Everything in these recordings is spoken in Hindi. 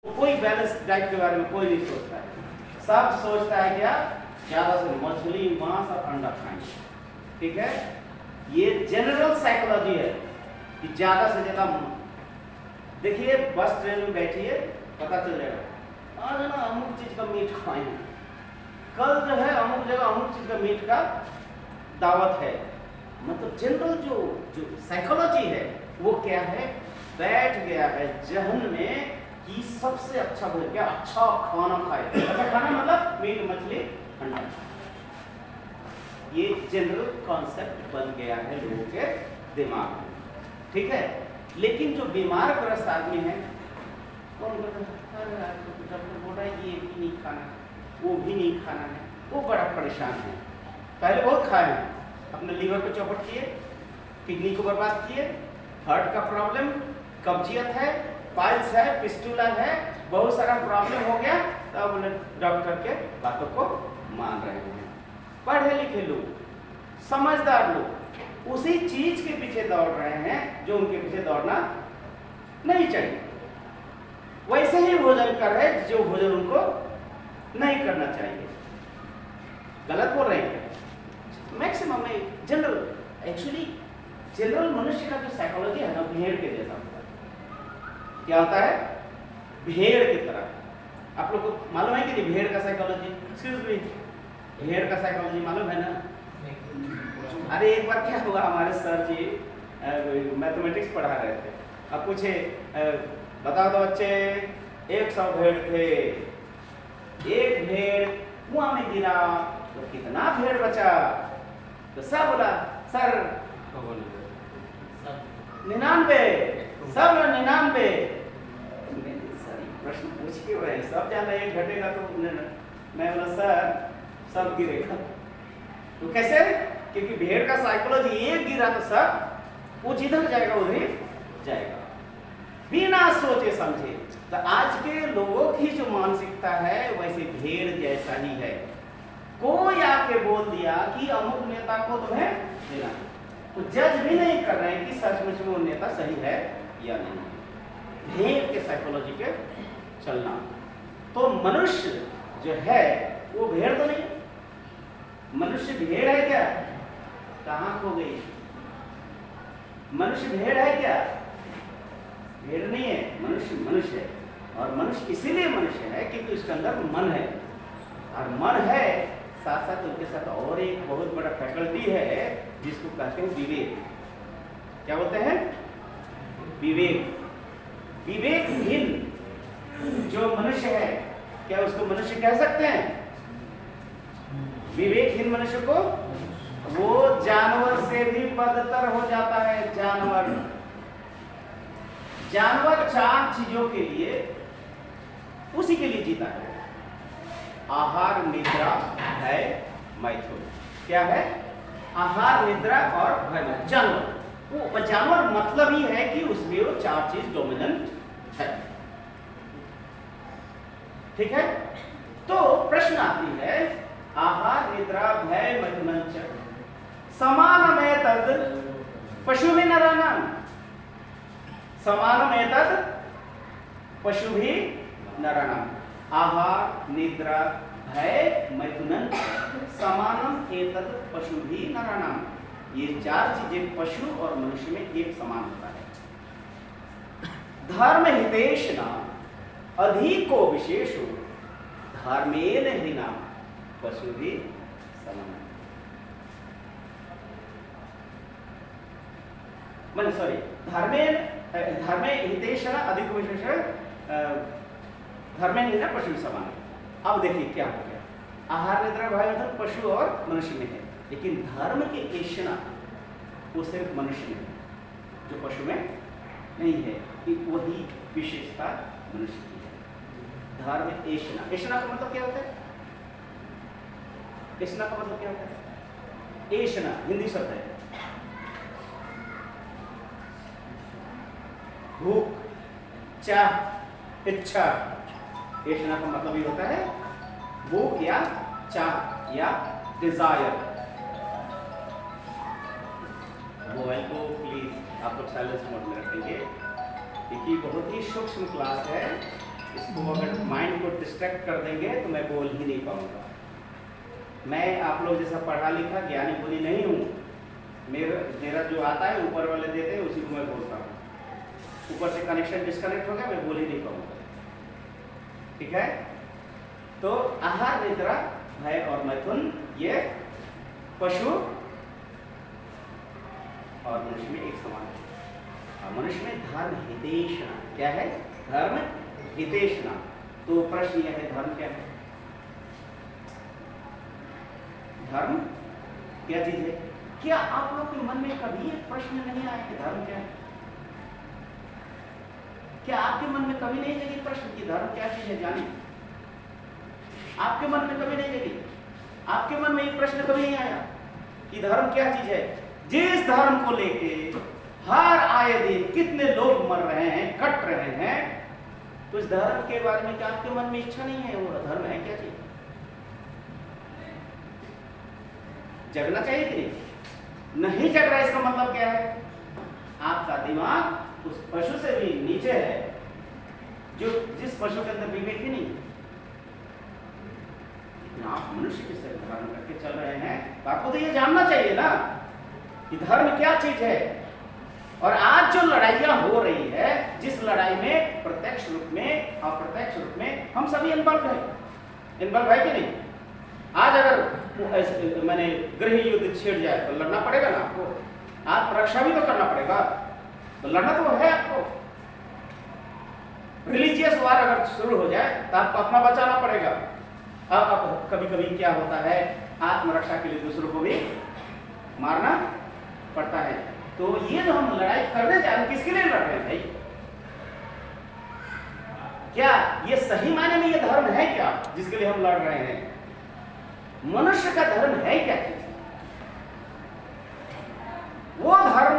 कोई बैलेंस डाइट के बारे में कोई नहीं सोचता है। सब सोचता है क्या, ज्यादा से मछली, मांस और अंडा खाएंगे। ठीक है, ये जनरल साइकोलॉजी है कि ज्यादा से ज्यादा। देखिए बस ट्रेन में बैठिए, पता चल जाएगा आज है ना अमुक चीज का मीट खाएंगे, कल जो है अमुक जगह अमुक चीज का मीट का दावत है। मतलब जनरल जो साइकोलॉजी है वो क्या है, बैठ गया है जहन में कि सबसे अच्छा भोजन क्या, अच्छा खाना खाए। अच्छा खाना मतलब मीट, मछली, अंडा। ये जनरल कॉन्सेप्ट बन गया है लोगों के दिमाग में। ठीक है, लेकिन जो बीमार ग्रस्त आदमी है, कौन डॉक्टर बोल रहा है ये भी नहीं खाना है, वो भी नहीं खाना है, वो बड़ा परेशान है। पहले बहुत खाए हैं, अपने लीवर को चौपट किए, किडनी को बर्बाद किए, हार्ट का प्रॉब्लम, कब्जियत है, पाइल्स है, पिस्टुला है, बहुत सारा प्रॉब्लम हो गया, तब डॉक्टर के बातों को मान रहे हैं। पढ़े लिखे लोग, समझदार लोग उसी चीज के पीछे दौड़ रहे हैं जो उनके पीछे दौड़ना नहीं चाहिए। वैसे ही भोजन कर रहे हैं जो भोजन उनको नहीं करना चाहिए। गलत बोल रहे हैं मैक्सिमम में। जनरल एक्चुअली जनरल मनुष्य का जो साइकोलॉजी है ना, भेड़ के जैसा होता है। क्या होता है, भेड़ की तरह। आप लोग को मालूम है कि नहीं भेड़ का साइकोलॉजी? एक्सक्यूज मी, भेड़ का साइकोलॉजी मालूम है ना? अरे एक बार क्या हुआ, हमारे सर जी मैथमेटिक्स पढ़ा रहे थे। अब पूछे बताओ तो बच्चे, 100 भेड़ थे, एक भेड़ कुआं में गिरा तो कितना भेड़ बचा? तो सब बोला सर 99, सब 99। प्रश्न पूछ क्यों रहे हैं, सब जान रहे एक घटेगा तो मैं बोला सर सब गिरेगा। तो कैसे? क्योंकि भेड़ का साइकोलॉजी एक गिरा तो सब वो जिधर जाएगा उधर ही जाएगा, बिना सोचे समझे। तो आज के लोगों की जो मानसिकता है वैसे भेड़ जैसा ही है। कोई आके बोल दिया कि अमुक नेता को तुम्हें देना, तो जज भी नहीं कर रहे हैं कि सचमुच में वो नेता सही है या नहीं। भेड़ के साइकोलॉजी के चलना। तो मनुष्य जो है वो भेड़ तो नहीं। मनुष्य भेड़ है क्या? कहाँ खो गई? मनुष्य भेड़ है क्या? भेड़ नहीं है, मनुष्य मनुष्य है। और मनुष्य इसीलिए मनुष्य है क्योंकि उसके अंदर मन है, और मन है साथ साथ उनके साथ और एक बहुत बड़ा फैकल्टी है जिसको कहते हैं विवेक। क्या बोलते हैं? विवेक। विवेकहीन जो मनुष्य है, क्या उसको मनुष्य कह सकते हैं? विवेकहीन मनुष्य को वो जानवर से भी बदतर हो जाता है। जानवर 4 चीजों के लिए उसी के लिए जीता है, आहार, निद्रा, भय, मैथुन। क्या है? आहार, निद्रा और भय। जानवर मतलब ही है कि उसमें वो 4 चीज डोमिनेंट है। ठीक है, तो प्रश्न आती है आहार, निद्रा, भय, मैथुन च समानमेतद् पशुभिः नराणाम्। समानमेतद् पशुभिः नराणाम्। आहार, निद्रा, भय, मैथुन समानम एतद् पशुभिः नराणाम्। ये 4 चीजें पशु और मनुष्य में एक समान होता है। धर्म हितेषणा अधिको विशेषो धर्मेण हीना पशुभिः समानम्। मन सॉरी, धर्मे हितेषणा अधिको विशेषो धर्मेण हीना पशुभिः समानम्। अब देखिए क्या हो गया, आहार, निद्रा, भय, मैथुन पशु और मनुष्य में है, लेकिन धर्म के ऐषणा वो सिर्फ मनुष्य में है, जो पशु में नहीं है। कि वही विशेषता मनुष्य की है। धर्म ऐषणा। ऐषणा का मतलब क्या होता है? ऐषणा का मतलब क्या होता है? ऐषणा हिंदी शब्द है, भूख, चाह, इच्छा। ऐषणा का मतलब ये होता है भूख या चाह या डिजायर। मोबाइल को प्लीज आप लोग साइलेंस मोड में रखेंगे क्योंकि बहुत ही सूक्ष्म क्लास है, इस इसको अगर माइंड को डिस्ट्रैक्ट कर देंगे तो मैं बोल ही नहीं पाऊंगा। मैं आप लोग जैसा पढ़ा लिखा ज्ञानी बुद्धि नहीं हूँ। मेरा जो आता है ऊपर वाले देते हैं उसी को मैं बोलता हूँ। ऊपर से कनेक्शन डिस्कनेक्ट हो गया, मैं बोल ही नहीं पाऊंगा। ठीक है, तो आहार निद्रा भय और मैथुन ये पशु और मनुष्य में एक समान है। मनुष्य में धर्म हितेशना क्या है? धर्म हितेशना। तो प्रश्न यह है, धर्म क्या है? धर्म क्या चीज है? क्या आप लोग के मन में कभी एक प्रश्न नहीं आया कि धर्म क्या है? क्या आपके मन में कभी नहीं जगी प्रश्न कि धर्म क्या चीज है? जानिए, आपके मन में कभी नहीं जगी? आपके मन में एक प्रश्न कभी नहीं आया कि धर्म क्या चीज है? जिस धर्म को लेके हर आए दिन कितने लोग मर रहे हैं, कट रहे हैं, तो इस धर्म के बारे में क्या आपके मन में इच्छा नहीं है? वो धर्म है क्या चीज? जगना चाहिए कि नहीं जग रहा? इसका मतलब क्या है? आपका दिमाग उस पशु से भी नीचे है, जो जिस पशु के अंदर विवेक ही नहीं। आप मनुष्य के शरीर धारण करके चल रहे हैं, तो आपको तो ये जानना चाहिए ना कि धर्म क्या चीज है। और आज जो लड़ाइयां हो रही है, जिस लड़ाई में प्रत्यक्ष रूप में अप्रत्यक्ष रूप में हम सभी इन्वॉल्व है कि नहीं? आज अगर मैंने गृह युद्ध छिड़ जाए तो लड़ना पड़ेगा ना आपको। आप रक्षा भी तो करना पड़ेगा, तो लड़ना तो है आपको। रिलीजियस वार अगर शुरू हो जाए तो आपको अपना बचाना पड़ेगा। अब कभी कभी क्या होता है, आत्मरक्षा के लिए दूसरों को भी मारना पड़ता है। तो ये जो हम लड़ाई करने जा रहे हैं, किसके लिए लड़ रहे हैं भाई? क्या ये सही मायने में ये धर्म है क्या जिसके लिए हम लड़ रहे हैं? मनुष्य का धर्म है क्या चीज? वो धर्म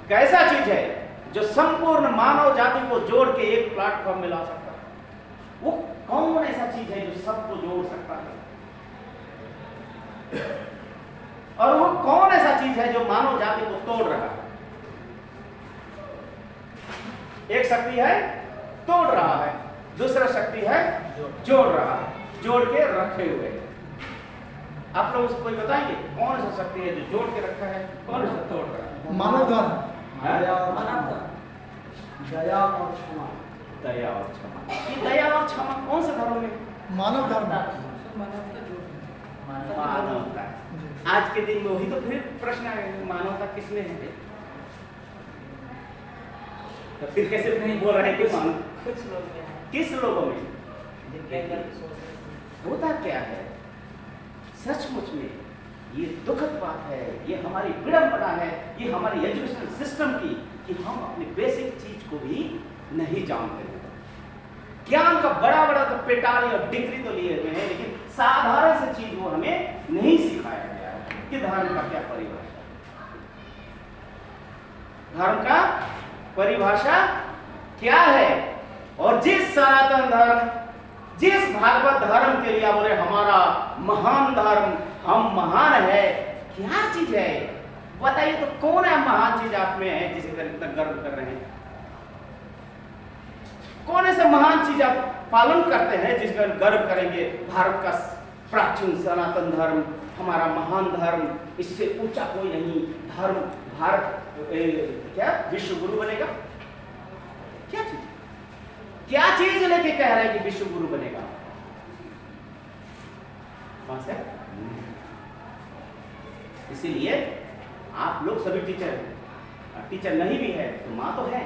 कैसा चीज है जो संपूर्ण मानव जाति को जोड़ के एक प्लेटफॉर्म में ला सकता है? वो कौन ऐसा चीज है जो सबको जोड़ सकता है? और वो कौन ऐसा चीज है जो मानव जाति को तोड़ रहा है? एक शक्ति है तोड़ रहा है, दूसरा शक्ति है जोड़ रहा है, जोड़ के रखे हुए है। आप लोग उसको बताएंगे कौन सा शक्ति है जो जोड़ के रखा है, कौन सा तोड़ रहा है? मानव धर्म, दया और क्षमा। दया और क्षमा। ये दया और क्षमा कौन सा धर्म में? मानव धर्म, मानवता। आज के दिन में वही तो फिर प्रश्न आएगा, मानवता किसमें है? तो फिर कैसे नहीं बोल रहे हैं कि मानव? कुछ लोग में है, किस लोगों में जिनके गलत सोच होता क्या है? सचमुच में ये दुखद बात है, ये हमारी विडंबना है, ये हमारी एजुकेशन सिस्टम की, कि हम अपनी बेसिक चीज को भी नहीं जानते हैं। ज्ञान का बड़ा बड़ा तो पेटारी और डिग्री तो लिए हुए हैं, लेकिन साधारण से चीज वो हमें नहीं सिखाया गया है कि धर्म का क्या परिभाषा। धर्म का परिभाषा क्या है? और जिस सनातन धर्म, जिस भागवत धर्म के लिए बोले हमारा महान धर्म, हम महान है, क्या चीज है बताइए? तो कौन है महान चीज आप में है जिसे इतना गर्व कर रहे हैं? कौन ऐसे महान चीज आप पालन करते हैं जिसका गर्व करेंगे? भारत का प्राचीन सनातन धर्म हमारा महान धर्म, इससे ऊंचा कोई नहीं धर्म। भारत क्या विश्व गुरु बनेगा? क्या चीज, क्या चीज लेके कह रहे हैं कि विश्व गुरु बनेगा? कौन सा? इसीलिए आप लोग सभी टीचर हैं। टीचर नहीं भी है तो माँ तो है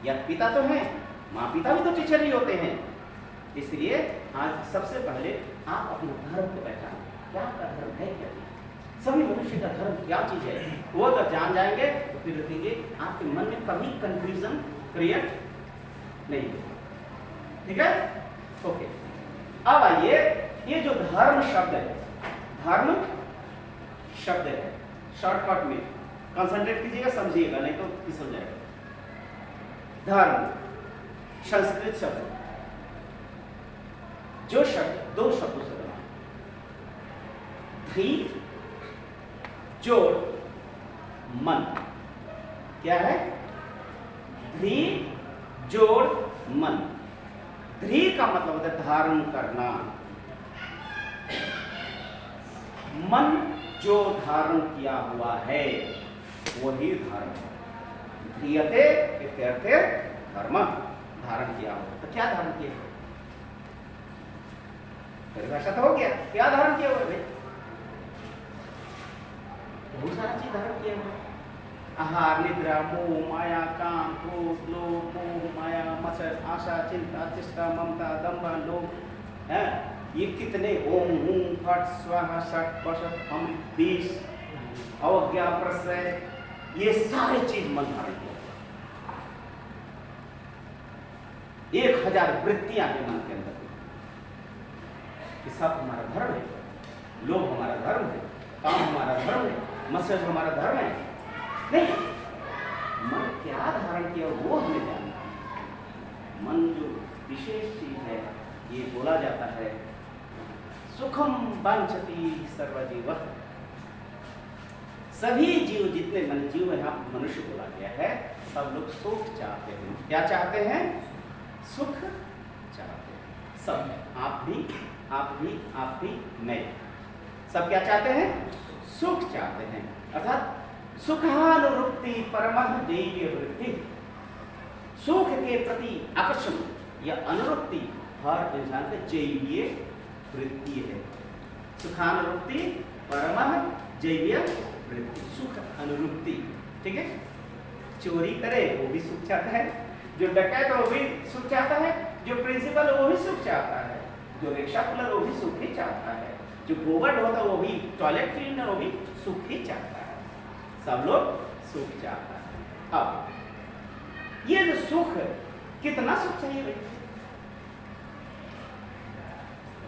या पिता तो है, माँ पिता भी तो टीचर ही होते हैं। इसलिए आज सबसे पहले आप अपने धर्म को पहचानें, क्या आपका धर्म है क्या? सभी मनुष्य का धर्म क्या चीज है वो अगर जान जाएंगे तो फिर देखेंगे आपके मन में कभी कंफ्यूजन क्रिएट नहीं होगा। ठीक है, ओके। अब आइए, ये जो धर्म शब्द है, धर्म शब्द है, शॉर्टकट में कंसंट्रेट कीजिएगा, समझिएगा, नहीं तो फिसल जाएगा। धर्म संस्कृत शब्द, जो शब्द दो शब्दों से बना, धी जोड़ मन। क्या है? धी जोड़ मन। ध्री का मतलब होता है धारण करना। मन जो धारण किया हुआ है वही धर्म है। ध्रियते इत्यर्थे धर्म, धारण किया हुआ। तो क्या धारण किया? परिभाषा तो हो गया, क्या धारण किया हुआ है? बहुत सारा चीज धारण किया हुआ है। आहार, निद्रा, मोह, माया, काम, क्रोध, लोभ, मोह, माया, मत्सर, आशा, चिंता, चेष्टा, ममता, दंभ, लोभ है। ये कितने ओम हूं फट स्वाहा सट पशट हम 20 अवज्ञा प्रश्रय, ये सारे चीज मन धारण किया। 1000 वृत्तियां हैं मन के अंदर। ये सब हमारा धर्म है। लोभ हमारा धर्म है, काम हमारा धर्म है, मत्सर हमारा धर्म है। नहीं, मन क्या धारण किया वो हमें जानना है। मन जो विशेष चीज है, ये बोला जाता है सुखम वांछति सर्वजीव। सभी जीव, जितने मन जीव है, यहाँ मनुष्य बोला गया है, सब लोग सुख चाहते हैं। क्या चाहते हैं? सुख चाहते हैं। सब, आप भी, आप भी, आप भी, मैं, सब क्या चाहते हैं? सुख चाहते हैं। अर्थात सुखानुरुक्ति परमः दैवीय वृत्ति। सुख के प्रति आकर्षण या अनुरुक्ति हर इंसान के जैवीय वृत्ति है। सुखानुरुक्ति परमः जैवीय वृत्ति, सुख अनुरुक्ति। ठीक है? चोरी करे वो भी सुख चाहता है, जो डकैत है वो भी सुख चाहता है, जो प्रिंसिपल है वो भी सुख चाहता है, जो रिक्शा पुलर वो भी सुख ही चाहता है, जो गोबर ढोता वो भी, टॉयलेट क्लीनर वो भी सुख ही चाहता है। सब लोग सुख चाहता है। अब ये जो सुख, कितना सुख चाहिए भाई?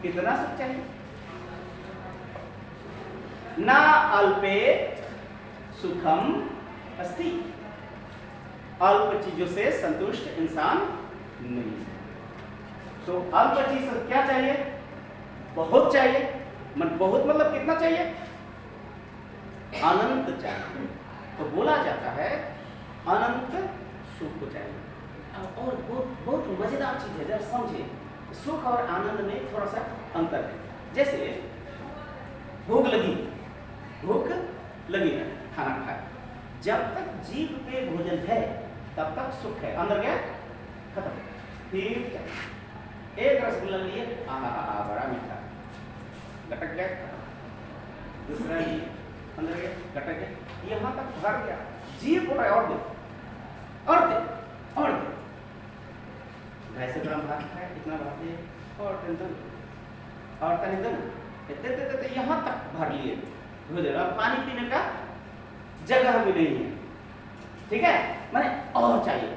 कितना सुख चाहिए? ना अल्पे सुखम अस्ति। अल्प चीजों से संतुष्ट इंसान नहीं है। तो अल्प चीज क्या चाहिए? बहुत चाहिए। बहुत मतलब कितना चाहिए? अनंत चाहिए। तो बोला जाता है अनंत सुख को चाहिए। और बहुत मजेदार चीज है, जरा समझिए। सुख और आनंद में थोड़ा सा अंतर है। जैसे भूख लगी है, खाना खाए, जब तक जीभ पे भोजन है तब तक सुख है। अंदर गया, खत्म। फिर क्या? एक रसगुल्ला लिए, आहा बड़ा मीठा, लटक गया, दूसरा लिए, अंदर गया, लटक गया, यहाँ तक भर गया। जीभ बोल रहा है और दे, और दे, और दे। 250 ग्राम भात खाए, इतना भात दे, और टेंशन, और तनिदन, यहाँ तक भर लिए भोजन। अब पानी पीने का जगह भी नहीं है। ठीक है? मैंने और चाहिए।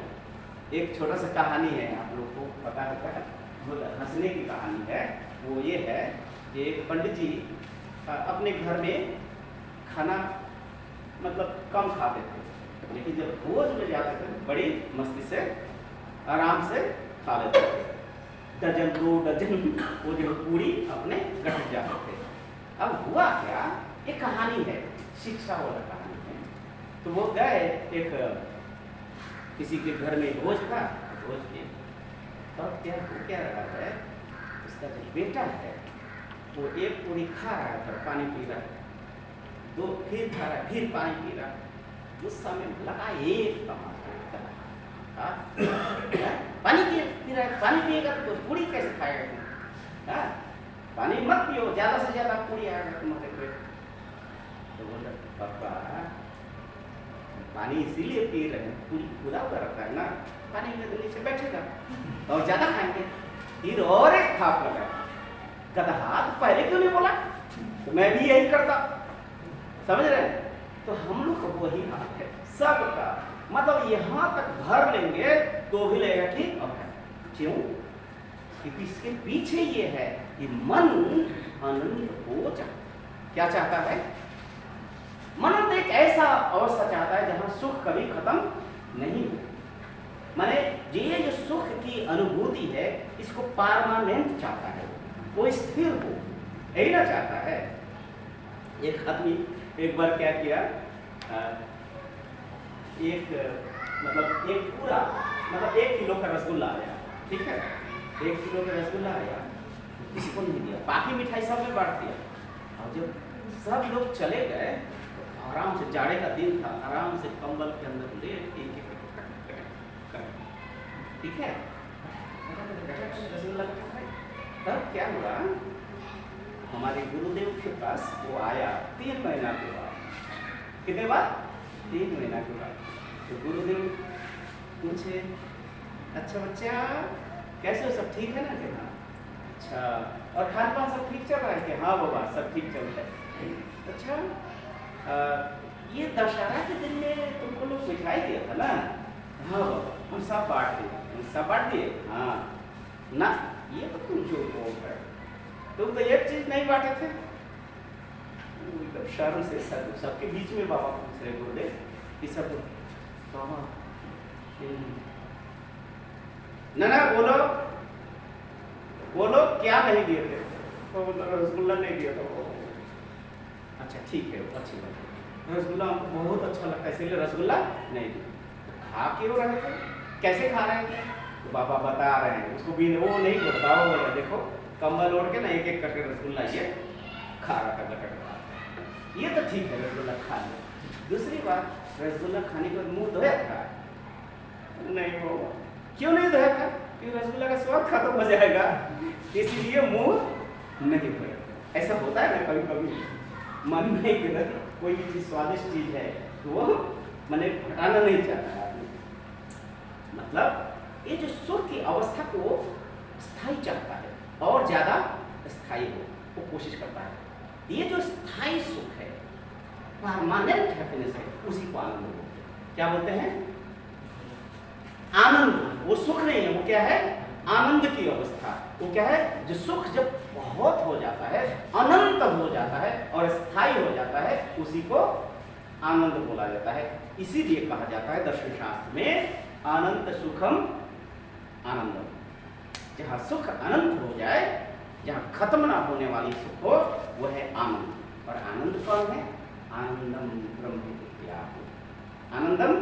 एक छोटा सा कहानी है, आप लोग को पता है, हंसने की कहानी है। वो ये है कि एक पंडित जी अपने घर में खाना मतलब कम खाते थे, लेकिन जब भोज में जाते थे बड़ी मस्ती से आराम से खा लेते थे। डजन 2 डजन वो जो पूरी अपने गट जाते थे। अब हुआ क्या, ये कहानी है, शिक्षा वाला कहानी है। तो वो गए, एक किसी के घर में भोज था, भोज के तब क्या रहा है, उसका जो बेटा है वो एक पूरी खा रहा था, पानी पी रहा है, 2 फिर खा रहा है, फिर पानी पी रहा है। गुस्सा में लगा एक तमाचा, पानी पी रहा है, पानी पिएगा तो पूरी कैसे खाएगा? पानी मत पियो, ज्यादा से ज्यादा पूरी आएगा तुम्हारे पेट। तो बोला पापा पानी इसीलिए पी रहे हैं, पूरी खुदा हुआ रहता है ना, पानी में तो नीचे बैठेगा और ज्यादा खाएंगे। फिर और एक थाप लगा, गधा तो पहले क्यों नहीं बोला? तो मैं भी यही करता। समझ रहे? तो हम लोग का वही हाल है सबका। मतलब यहाँ तक भर लेंगे तो भी लगेगा कि क्यों? क्योंकि इसके पीछे ये है कि मन आनंद हो जाए। क्या चाहता है? मन एक ऐसा अवस्था चाहता है जहां सुख कभी खत्म नहीं हो। माने ये जो सुख की अनुभूति है, इसको परमानेंट चाहता है, वो स्थिर हो, यही ना चाहता है। एक आदमी एक बार क्या किया, एक पूरा 1 किलो का रसगुल्ला आया, ठीक है, 1 किलो का रसगुल्ला आया, किसी को नहीं दिया, बाकी मिठाई सब में बांट दिया। और जब सब लोग चले गए तो आराम से, जाड़े का दिन था, आराम से कंबल के अंदर लेट के ठीक है रसगुल्ला। तब क्या हुआ, हमारे गुरुदेव के पास वो आया 3 महीना के बाद। कितने बाद? 3 महीना के बाद। तो गुरुदेव पूछे, अच्छा बच्चा कैसे हो, सब ठीक है ना? कि हाँ। अच्छा, और खान पान सब ठीक चल रहा है? कि हाँ बाबा सब ठीक चल रहा है। अच्छा ये दशहरा के दिन में तुमको लोग मिठाई दिया था ना? हाँ बाबा हम सब बांट दिए। सब बांट दिए? हाँ ना, ये तो तुम झूठ बोल रहे हो, तुम तो एक चीज नहीं बांटे थे। शर्म से सबके बीच में बाबा पूछ रहे, गुरुदेव ये सब ना बोलो बोलो क्या नहीं दिए थे? तो रसगुल्ला नहीं दिया था। अच्छा ठीक है, अच्छी बात है, रसगुल्ला हमको बहुत अच्छा लगता है इसलिए रसगुल्ला नहीं दिया। खा क्यों रहे थे? कैसे खा रहे थे? तो बाबा बता रहे हैं, उसको भी वो नहीं बताओ, बोला देखो कम्बल ओढ़ के ना एक एक करके रसगुल्ला ये खा रहा था गटक। ये तो ठीक है रसगुल्ला खा लिया। दूसरी बात, रसगुल्ला खाने के बाद मुंह धोया था? नहीं हो। क्यों नहीं धोया था? क्योंकि रसगुल्ला का स्वाद खत्म हो जाएगा, इसीलिए मुंह नहीं धोया। ऐसा होता है ना कभी कभी मन में कि कोई भी चीज स्वादिष्ट चीज है तो वो मैंने हटाना नहीं चाहता आदमी। मतलब ये जो सुख की अवस्था को स्थायी चाहता है और ज्यादा स्थायी हो वो कोशिश करता है। ये जो स्थायी सुख है, परमानेंट हैप्पीनेस है, उसी को आनंद बोलते हैं। क्या बोलते हैं? आनंद। वो सुख नहीं है, वो क्या है? आनंद की अवस्था। वो क्या है? जो सुख जब बहुत हो जाता है, अनंत हो जाता है और स्थायी हो जाता है, उसी को आनंद बोला जाता है। इसीलिए कहा जाता है दर्शन शास्त्र में अनंत सुखम आनंदम। जहाँ सुख अनंत हो जाए, जहाँ खत्म ना होने वाली सुख हो, वह है आनंद। और आनंद कौन है? आनंदम ब्रह्म इत्याहु। आनंदम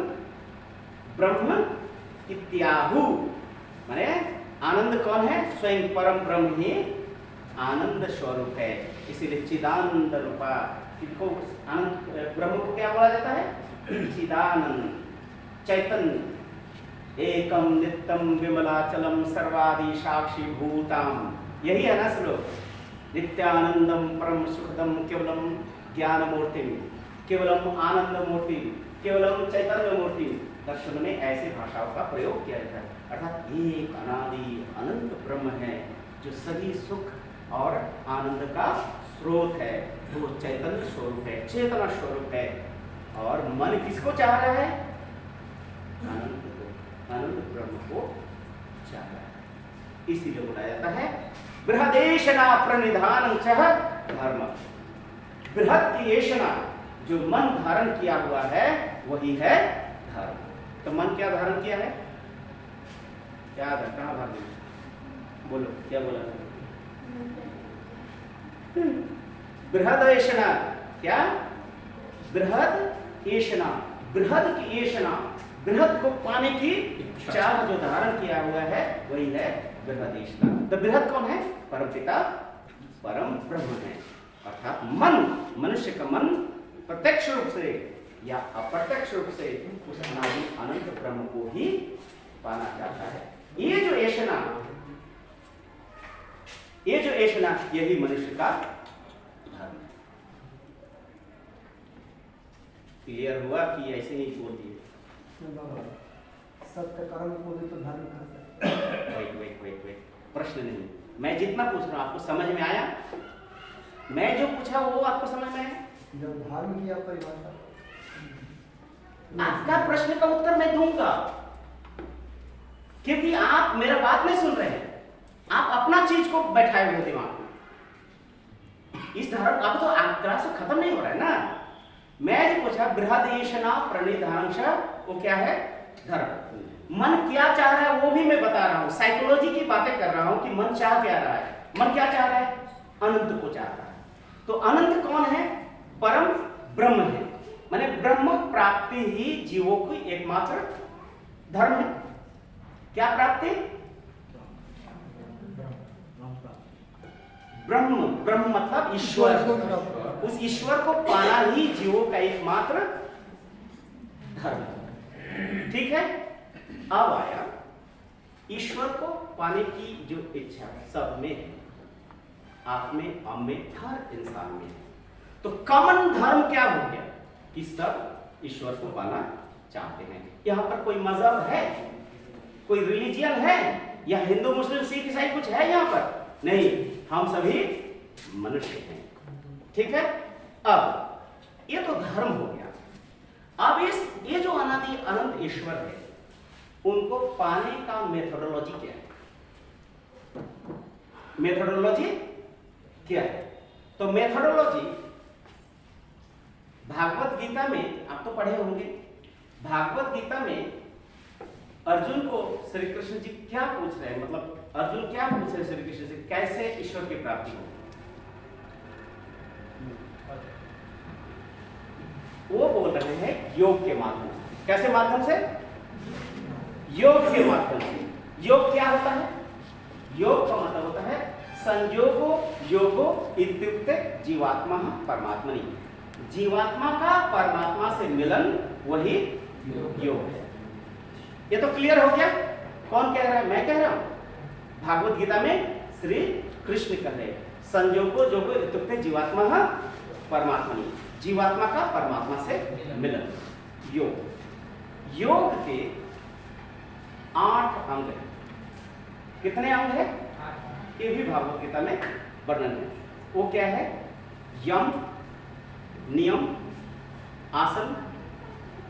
ब्रह्म इत्याहु माने आनंद कौन है? स्वयं परम ब्रह्म ही आनंद स्वरूप है। इसीलिए चिदानंद रूपा, इनको आनंद ब्रह्म को क्या बोला जाता है? चिदानंद चैतन्य, एकम नित्यम विमलाचलम सर्वादि साक्षी भूताम। यही है ना श्लोक। नित्यानंदम परम सुखदम केवलम ज्ञान मूर्ति, केवलम आनंद मूर्ति, केवलम चैतन्य मूर्ति। दर्शन में ऐसे भाषाओं का प्रयोग किया जाता है। अर्थात एक अनादि अनंत ब्रह्म है जो सभी सुख और आनंद का स्रोत है। वो चैतन्य स्वरूप है, चेतना स्वरूप है। और मन किसको चाह रहा है? आनंद को, आनंद ब्रह्म को चाह रहा है। इसीलिए बोला जाता है बृहदेशना प्रणिधान चह धर्म। बृहद की येषणा, जो मन धारण किया हुआ है वही है धर्म। तो मन क्या धारण किया है? क्या था? कहाँ भाग गए? बोलो क्या बोला? बृहद येषणा। क्या? बृहद येषणा, बृहद की येषणा, बृहद को पाने की चाह जो धारण किया हुआ है वही है बृहद येषणा। तो बृहद कौन है? परमपिता परम ब्रह्म है। अर्थात मन, मनुष्य का मन प्रत्यक्ष रूप से या अप्रत्यक्ष रूप से उस अनादि अनंत ब्रह्म को ही पाना चाहता है। ये जो येषणा, ये जो येषणा, यही मनुष्य का धर्म है। क्लियर हुआ कि ऐसे ही बोल दिए? सत्य कर्म को भी तो धर्म कहा सकते हैं। वेट, प्रश्न नहीं, मैं जितना पूछ रहा हूं आपको समझ में आया? मैं जो पूछा वो आपको समझ में आया? जब धर्म की आप परिभाषा, आपका प्रश्न का उत्तर मैं दूंगा, क्योंकि आप मेरा बात नहीं सुन रहे हैं। आप अपना चीज को बैठाए हुए दिमाग में। इस धर्म अब तो आग्रह से खत्म नहीं हो रहा है ना। मैं जो पूछा बृहदेशना प्रणिधांश, वो क्या है? धर्म। मन क्या चाह रहा है वो भी मैं बता रहा हूं, साइकोलॉजी की बातें कर रहा हूं कि मन चाह क्या रहा है। मन क्या चाह रहा है? अनंत को चाह रहा है। तो अनंत कौन है? परम ब्रह्म है। माने ब्रह्म प्राप्ति ही जीवों की एकमात्र धर्म है। क्या प्राप्ति? ब्रह्म, ब्रह्म मतलब ईश्वर। उस ईश्वर को पाना ही जीवों का एकमात्र धर्म है। ठीक है, अब आया ईश्वर को पाने की जो इच्छा सब में है, आप में, हम में, हर इंसान में है। तो कॉमन धर्म क्या हो गया कि सब ईश्वर को पाना चाहते हैं। यहां पर कोई मजहब है, कोई रिलीजियन है, या हिंदू मुस्लिम सिख ईसाई कुछ है यहां पर? नहीं, हम सभी मनुष्य हैं। ठीक है, अब ये तो धर्म हो गया। अब ये जो अनादि अनंत ईश्वर है, उनको पाने का मेथोडोलॉजी क्या है? मेथोडोलॉजी क्या है? तो मेथोडोलॉजी भागवत गीता में आप तो पढ़े होंगे। भागवत गीता में अर्जुन को श्री कृष्ण जी क्या पूछ रहे हैं, मतलब अर्जुन क्या पूछ रहे हैं श्री कृष्ण से, कैसे ईश्वर की प्राप्ति हो? वो बोल रहे हैं योग के माध्यम से। कैसे माध्यम से? योग के माध्यम से। योग क्या होता है? योग का मतलब होता है संयोगो योगो इत्युक्ते जीवात्मा परमात्मनि। जीवात्मा का परमात्मा से मिलन वही योग है। ये तो क्लियर हो गया। कौन कह रहा है? मैं कह रहा हूं। भागवत गीता में श्री कृष्ण कह रहे संयोगो योगो इत्युक्ते जीवात्मा परमात्मनि। जीवात्मा का परमात्मा से मिलन योग। योग के 8 अंग हैं। कितने अंग हैं? ये भी भागवत गीता में वर्णन है। वो क्या है? यम, नियम, आसन,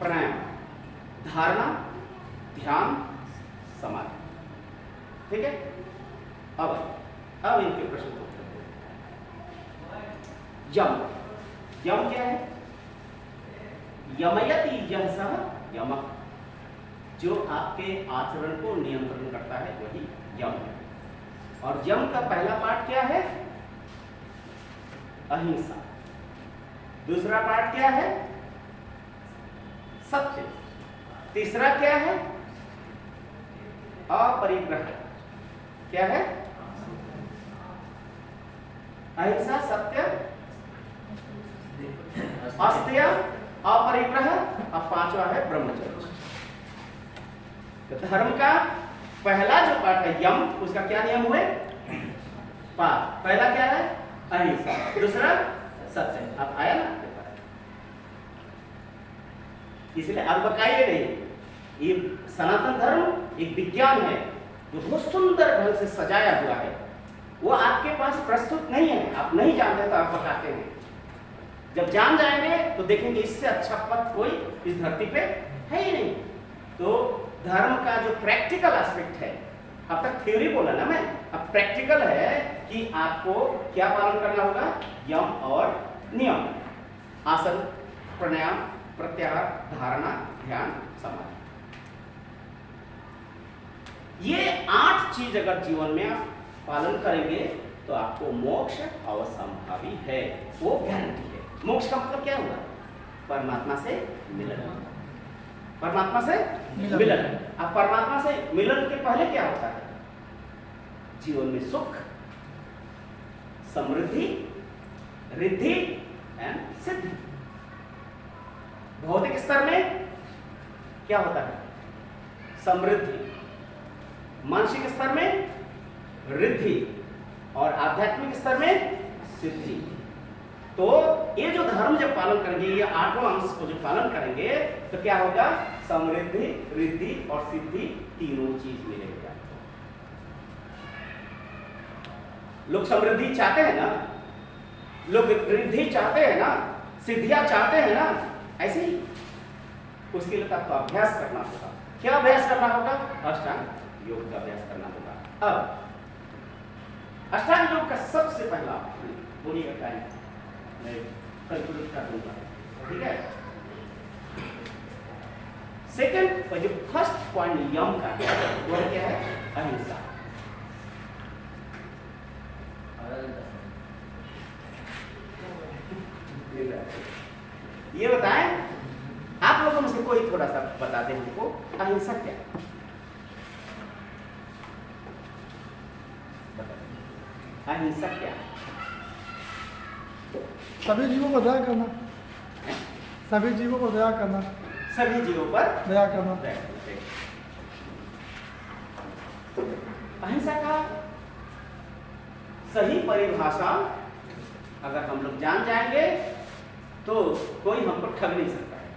प्राणायाम, धारणा, ध्यान, समाधि। ठीक है, अब इनके प्रश्न को यम। यम क्या है? यमयति यह सह यमः। जो आपके आचरण को नियंत्रण करता है वही यम है। और यम का पहला पार्ट क्या है? अहिंसा। दूसरा पार्ट क्या है? सत्य। तीसरा क्या है? अपरिग्रह। क्या है? अहिंसा, सत्य, अस्तेय, अपरिग्रह। अब 5वां है ब्रह्मचर्य। तो धर्म का पहला जो पार्ट है यम, उसका क्या नियम हुए? 5। पहला क्या है? अहिंसा। दूसरा सत्य। अब आया ना आपके पास, इसलिए अल्पकाय नहीं। ये सनातन धर्म एक विज्ञान है जो बहुत सुंदर ढंग से सजाया हुआ है। वो आपके पास प्रस्तुत नहीं है, आप नहीं जानते तो आप बताते हैं। जब जान जाएंगे तो देखेंगे इससे अच्छा पथ कोई इस धरती पे है ही नहीं। तो धर्म का जो प्रैक्टिकल एस्पेक्ट है, अब तक थ्योरी बोला ना मैं, अब प्रैक्टिकल है कि आपको क्या पालन करना होगा? यम और नियम, आसन, प्राणायाम, प्रत्याहार, धारणा, ध्यान, समाधि। ये 8 चीज अगर जीवन में आप पालन करेंगे तो आपको मोक्ष अवसंभावी है, वो गारंटी है। मोक्ष का मतलब क्या हुआ? परमात्मा से मिलन। परमात्मा से मिलन। अब परमात्मा से मिलन के पहले क्या होता है? जीवन में सुख, समृद्धि, रिद्धि एंड सिद्धि। भौतिक स्तर में क्या होता है? समृद्धि। मानसिक स्तर में रिद्धि और आध्यात्मिक स्तर में सिद्धि। तो ये जो धर्म जब पालन करेंगे, ये 8 अंश को जो पालन करेंगे तो क्या होगा? समृद्धि, रिद्धि और सिद्धि, तीनों चीज मिलेगा। लोग समृद्धि चाहते हैं ना, लोग रिद्धि चाहते हैं ना, सिद्धियां चाहते हैं ना, ऐसे ही उसके लिए आपको अभ्यास करना होगा। क्या अभ्यास करना होगा? अष्टांग योग का अभ्यास करना होगा। अब अष्टांग योग का सबसे पहला बोलिएगा टाइम मैं कैलकुलेट कर दूंगा, ठीक है। सेकंड जो फर्स्ट पॉइंट यम का वो क्या है? अहिंसा। ये बताएं आप लोगों में से कोई थोड़ा सा बता दें हमको, अहिंसा क्या है? अहिंसा क्या है? सभी जीवों पर दया करना, सभी जीवों पर दया करना, सभी जीवों पर दया करना। अहिंसा का सही परिभाषा अगर हम लोग जान जाएंगे तो कोई हमको ठग नहीं सकता है।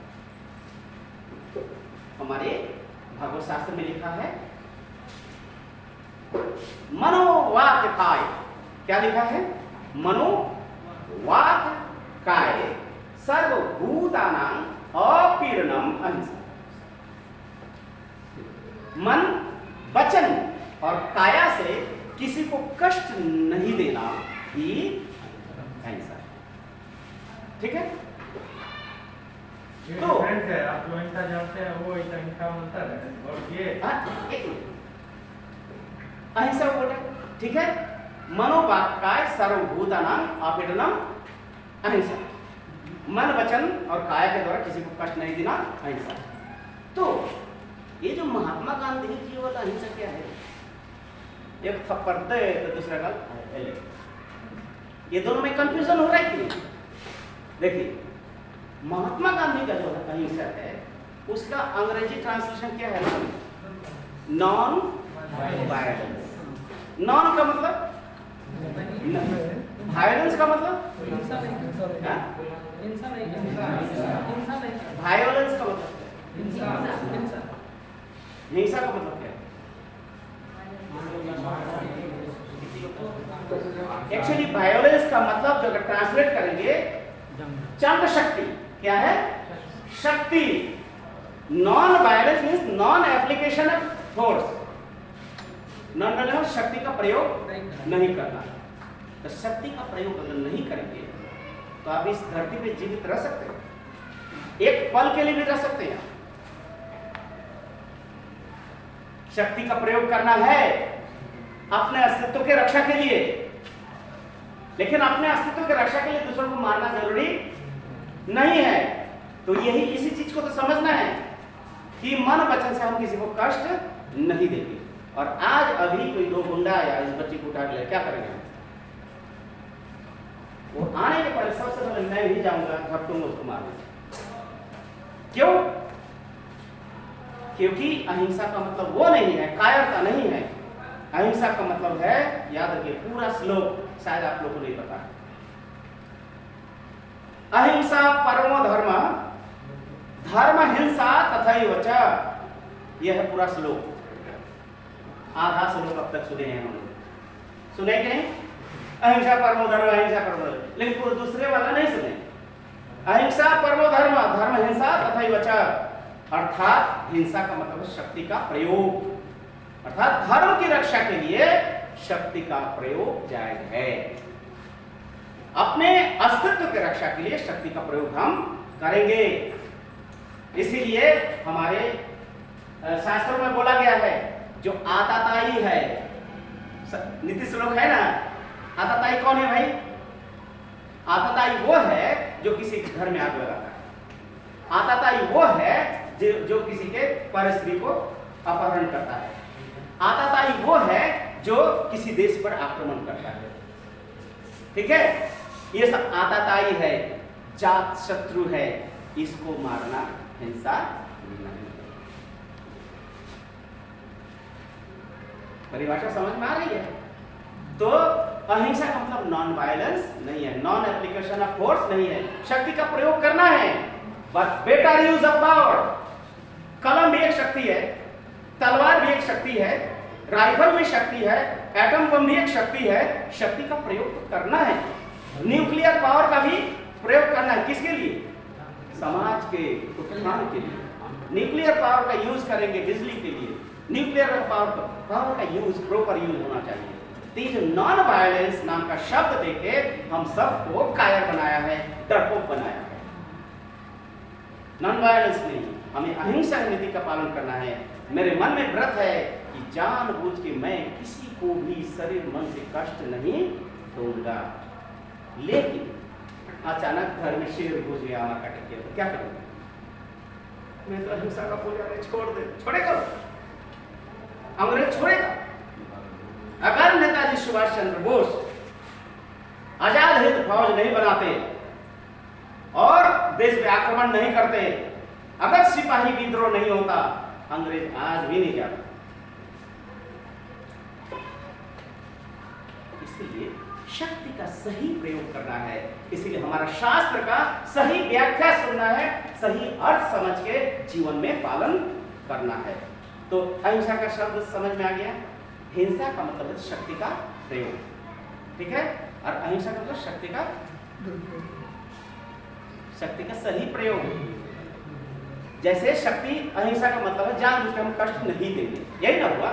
हमारे भागवत शास्त्र में लिखा है मनोवाक काय, क्या लिखा है? मनोवाक काय सर्वभूतानां अपीडनम अहिंसा। मन, वचन और काया से किसी को कष्ट नहीं देना ही अहिंसा है। ठीक है? तो फ्रेंड्स है, आप जो अहिंसा जानते हैं वो अहिंसा मंत्र है, और ये एक मिनट, अहिंसा बोले, ठीक है? मनोवाक्काय सर्वभूतानां अपीडनम अहिंसा। मन, वचन और काया के द्वारा किसी को कष्ट नहीं देना अहिंसा। तो ये जो महात्मा गांधी जी वाला अहिंसा क्या है? एक थप्पड़ दे तो दूसरा गल ले, ये दोनों में कंफ्यूजन हो रहा है कि नहीं? देखिए, महात्मा गांधी का जो अहिंसा है उसका अंग्रेजी ट्रांसलेशन क्या है? Non violence. नॉन का मतलब वायलेंस का मतलब वायलेंस का मतलब हिंसा का मतलब क्या है? एक्चुअली वायलेंस का मतलब जो अगर ट्रांसलेट करेंगे चंड शक्ति, क्या है? शक्ति। Non violence means non application of force, non violence शक्ति का प्रयोग नहीं करना। तो शक्ति का प्रयोग अगर नहीं करेंगे तो आप इस धरती पे जीवित रह सकते हैं, एक पल के लिए भी रह सकते हैं। शक्ति का प्रयोग करना है अपने अस्तित्व के रक्षा के लिए, लेकिन अपने अस्तित्व की रक्षा के लिए दूसरों को मारना जरूरी नहीं है। तो यही इसी चीज को तो समझना है कि मन वचन से हम किसी को कष्ट नहीं देंगे। और आज अभी कोई दो गुंडा या इस बच्चे को उठा के ले, क्या करेंगे? वो आने के पहले सबसे पहले मैं भी जाऊंगा, झपटूंगा उसको मारने। क्यों? क्योंकि अहिंसा का मतलब वो नहीं है, कायरता नहीं है। अहिंसा का मतलब है, याद रखिए पूरा श्लोक, शायद आप लोगों को नहीं पता है। अहिंसा परमो धर्म, धर्म हिंसा तथैव च। यह है पूरा श्लोक। आधा श्लोक अब तक सुने हैं हम लोग, सुने कि नहीं? अहिंसा परमो धर्म, अहिंसा परमो धर्म, लेकिन पूरा दूसरे वाला नहीं सुने। अहिंसा परमो धर्म, धर्म हिंसा तथैव च। अर्थात हिंसा का मतलब शक्ति का प्रयोग, अर्थात धर्म की रक्षा के लिए शक्ति का प्रयोग जायज है। अपने अस्तित्व की रक्षा के लिए शक्ति का प्रयोग हम करेंगे। इसीलिए हमारे शास्त्रों में बोला गया है, जो आताताई है, नीति श्लोक है ना, आताताई कौन है भाई? आताताई वो है जो किसी घर में आग लगाता है। आताताई वो है जो किसी के परस्त्री को अपहरण करता है। आताताई वो है जो किसी देश पर आक्रमण करता है। ठीक है? ये सब आताताई है, जात शत्रु है, इसको मारना हिंसा नहीं। परिभाषा समझ में आ रही है? तो अहिंसा का मतलब नॉन वायलेंस नहीं है, नॉन एप्लीकेशन ऑफ फोर्स नहीं है, शक्ति का प्रयोग करना है, but better use of power. कलम भी एक शक्ति है, तलवार भी एक शक्ति है, राइफल भी शक्ति है, एटम बम भी एक शक्ति है। शक्ति का प्रयोग तो करना है। न्यूक्लियर पावर का भी प्रयोग करना है। किसके लिए? समाज के उत्थान के लिए। न्यूक्लियर पावर का यूज करेंगे बिजली के लिए। न्यूक्लियर पावर का यूज प्रॉपर यूज होना चाहिए। तो ये जो नॉन वायलेंस नाम का शब्द देके हम सबको कायर बनाया है, डरपोक बनाया है। नॉन वायलेंस नहीं, हमें अहिंसा नीति का पालन करना है। मेरे मन में व्रत है कि जानबूझ के मैं किसी को भी शरीर मन से कष्ट नहीं दूंगा। लेकिन अचानक घर में शेर घुस गया, आमा काट गया, तो क्या करूंगा? मैं तो अहिंसा का पुजारी, छोड़ दे, छोड़ेगा अंग्रेज छोड़ेगा? अगर नेताजी सुभाष चंद्र बोस राष्ट्रहित फौज नहीं बनाते और देश पे आक्रमण नहीं करते, अगर सिपाही विद्रोह नहीं होता, अंग्रेज आज भी नहीं जाता। इसलिए शक्ति का सही प्रयोग करना है, इसलिए हमारा शास्त्र का सही व्याख्या सुनना है, सही अर्थ समझ के जीवन में पालन करना है। तो अहिंसा का शब्द समझ में आ गया। हिंसा का मतलब है शक्ति का प्रयोग, ठीक है, और अहिंसा का मतलब शक्ति का सही प्रयोग। जैसे शक्ति, अहिंसा का मतलब है जानबूझ के हम कष्ट नहीं देंगे, यही ना हुआ।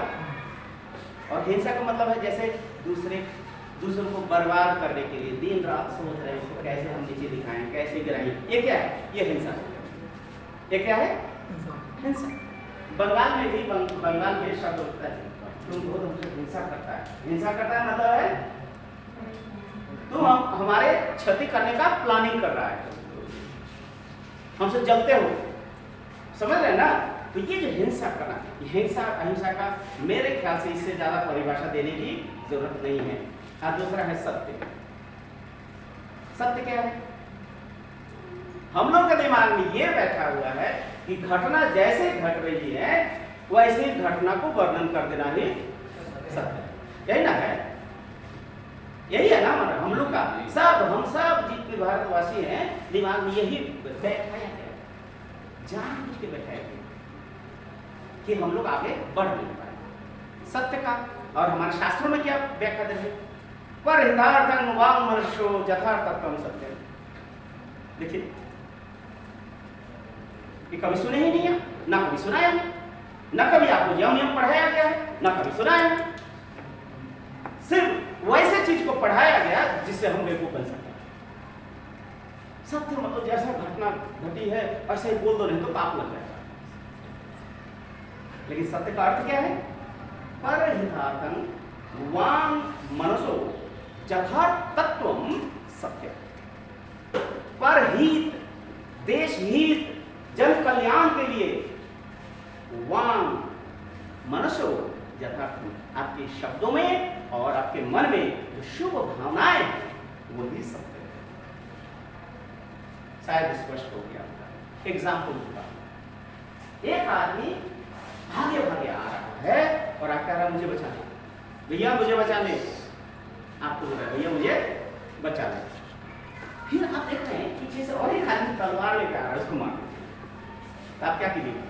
और हिंसा का मतलब है जैसे दूसरों को बर्बाद करने के लिए दिन रात सोच रहे हैं उसको कैसे हम नीचे दिखाएं, कैसे गिराएं, ये क्या है? ये हिंसा है। ये क्या है? हिंसा। बंगाल में भी बंगाल में शब्द होता है, तुम बहुत हमसे हिंसा करता है। हिंसा करता है मतलब है तुम हमारे क्षति करने का प्लानिंग कर रहा है, हमसे जलते हो, समझ रहे हैं ना? तो ये जो हिंसा करना, हिंसा अहिंसा का मेरे ख्याल से इससे ज्यादा परिभाषा देने की जरूरत नहीं है। और दूसरा है सत्य। सत्य क्या है? हम लोग के दिमाग में ये बैठा हुआ है कि घटना जैसे घट रही है वैसे ही घटना को वर्णन कर देना ही सत्य, यही ना है? यही है ना हमारा, हम लोग का हम सब जितने भारतवासी हैं दिमाग में यही बैठाया है, जानबूझ के बैठाया है कि हम लोग आगे बढ़ नहीं पाए सत्य का। और हमारे शास्त्रों में क्या व्याख्या देते हैं? परहितार्थं वाङ्मनसो यथार्थत्वं सत्यम्। देखिए, ये कभी सुने ही नहीं है, ना कभी सुनाया है, ना कभी आपको यम यम पढ़ाया गया है, ना कभी सुनाया है। सिर्फ वैसे चीज को पढ़ाया गया जिससे हम बेवकूफ बन सके। सत्य मतलब जैसा घटना घटी है ऐसे ही बोल दो, नहीं तो पाप लग जाएगा। लेकिन सत्य का अर्थ क्या है? परहितार्थं वाङ्मनसो यथार्थत्वं सत्यम्। परहित, देश हित, जन कल्याण के लिए वाङ्मनसो यथार्थम, आपके शब्दों में और आपके मन में जो शुभ भावनाएं हैं वही सत्य है। शायद स्पष्ट हो गया आपका। एग्जाम्पल दूंगा, एक आदमी भागे भागे आ रहा है और आप कह रहा है मुझे बचा ले, भैया मुझे बचा ले। आपको बोल रहा है भैया मुझे बचा ले। फिर आप देख रहे हैं पीछे से और एक आदमी तलवार लेकर आ रहा है, उसको मार, तो आप क्या कीजिएगा?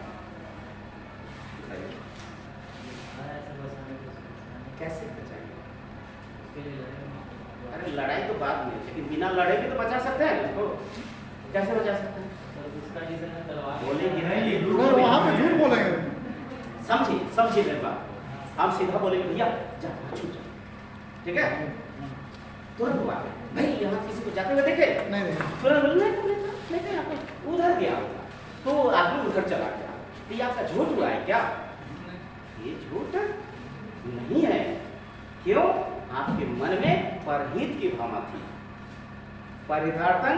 कैसे बचाएंगे? अरे लड़ाई तो बाद में, लेकिन बिना लड़े भी तो बचा सकते हैं उसको। कैसे बचा सकते हैं? बोलेंगे वहाँ पे झूठ बोलेंगे। समझिए मेरी बात। हम सीधा बोलेंगे भैया जा छूट जा, ठीक है? तुरंत हुआ भाई यहाँ किसी को जाते हुए देखे नहीं तुरंत नहीं उधर गया होगा, तो आदमी उधर चला गया। तो ये आपका झूठ हुआ है क्या? ये झूठ नहीं है। क्यों? आपके मन में परहित की भावना थी। परहितार्थं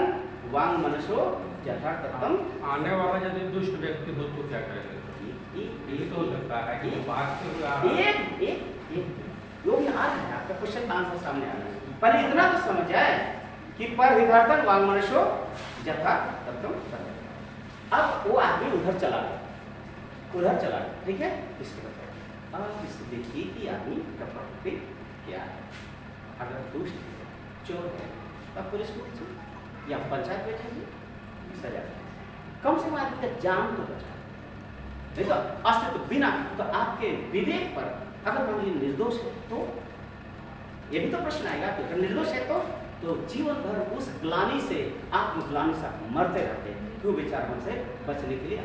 वाङ्मनसो यथार्थत्वं। आने वाला यदि दुष्ट व्यक्ति हो तो क्या करेगा? ये तो लगता है कि बात से जो भी आ रहा है आपका क्वेश्चन का आंसर सामने आ रहा है। पहले इतना तो समझ जाए कि परहितार्थं वाङ्मनसो यथार्थत्वं सत्यम्। अब वो आदमी उधर चला गया, ठीक है? इसके बताइए, अब इसको देखिए कि आदमी का प्रवृत्ति क्या है। अगर दुष्ट है, चोर है, तब पुलिस को दीजिए या पंचायत बैठाइए, सजा कम से कम आदमी का जान तो बचा। नहीं तो अस्तित्व बिना, तो आपके विवेक पर अगर मान लीजिए निर्दोष है तो ये भी तो प्रश्न आएगा कि अगर निर्दोष है तो जीवन भर उस ग्लानि से, आत्मग्लानि से आप मरते रहते हैं। क्यों? विचार हमसे बचने के लिए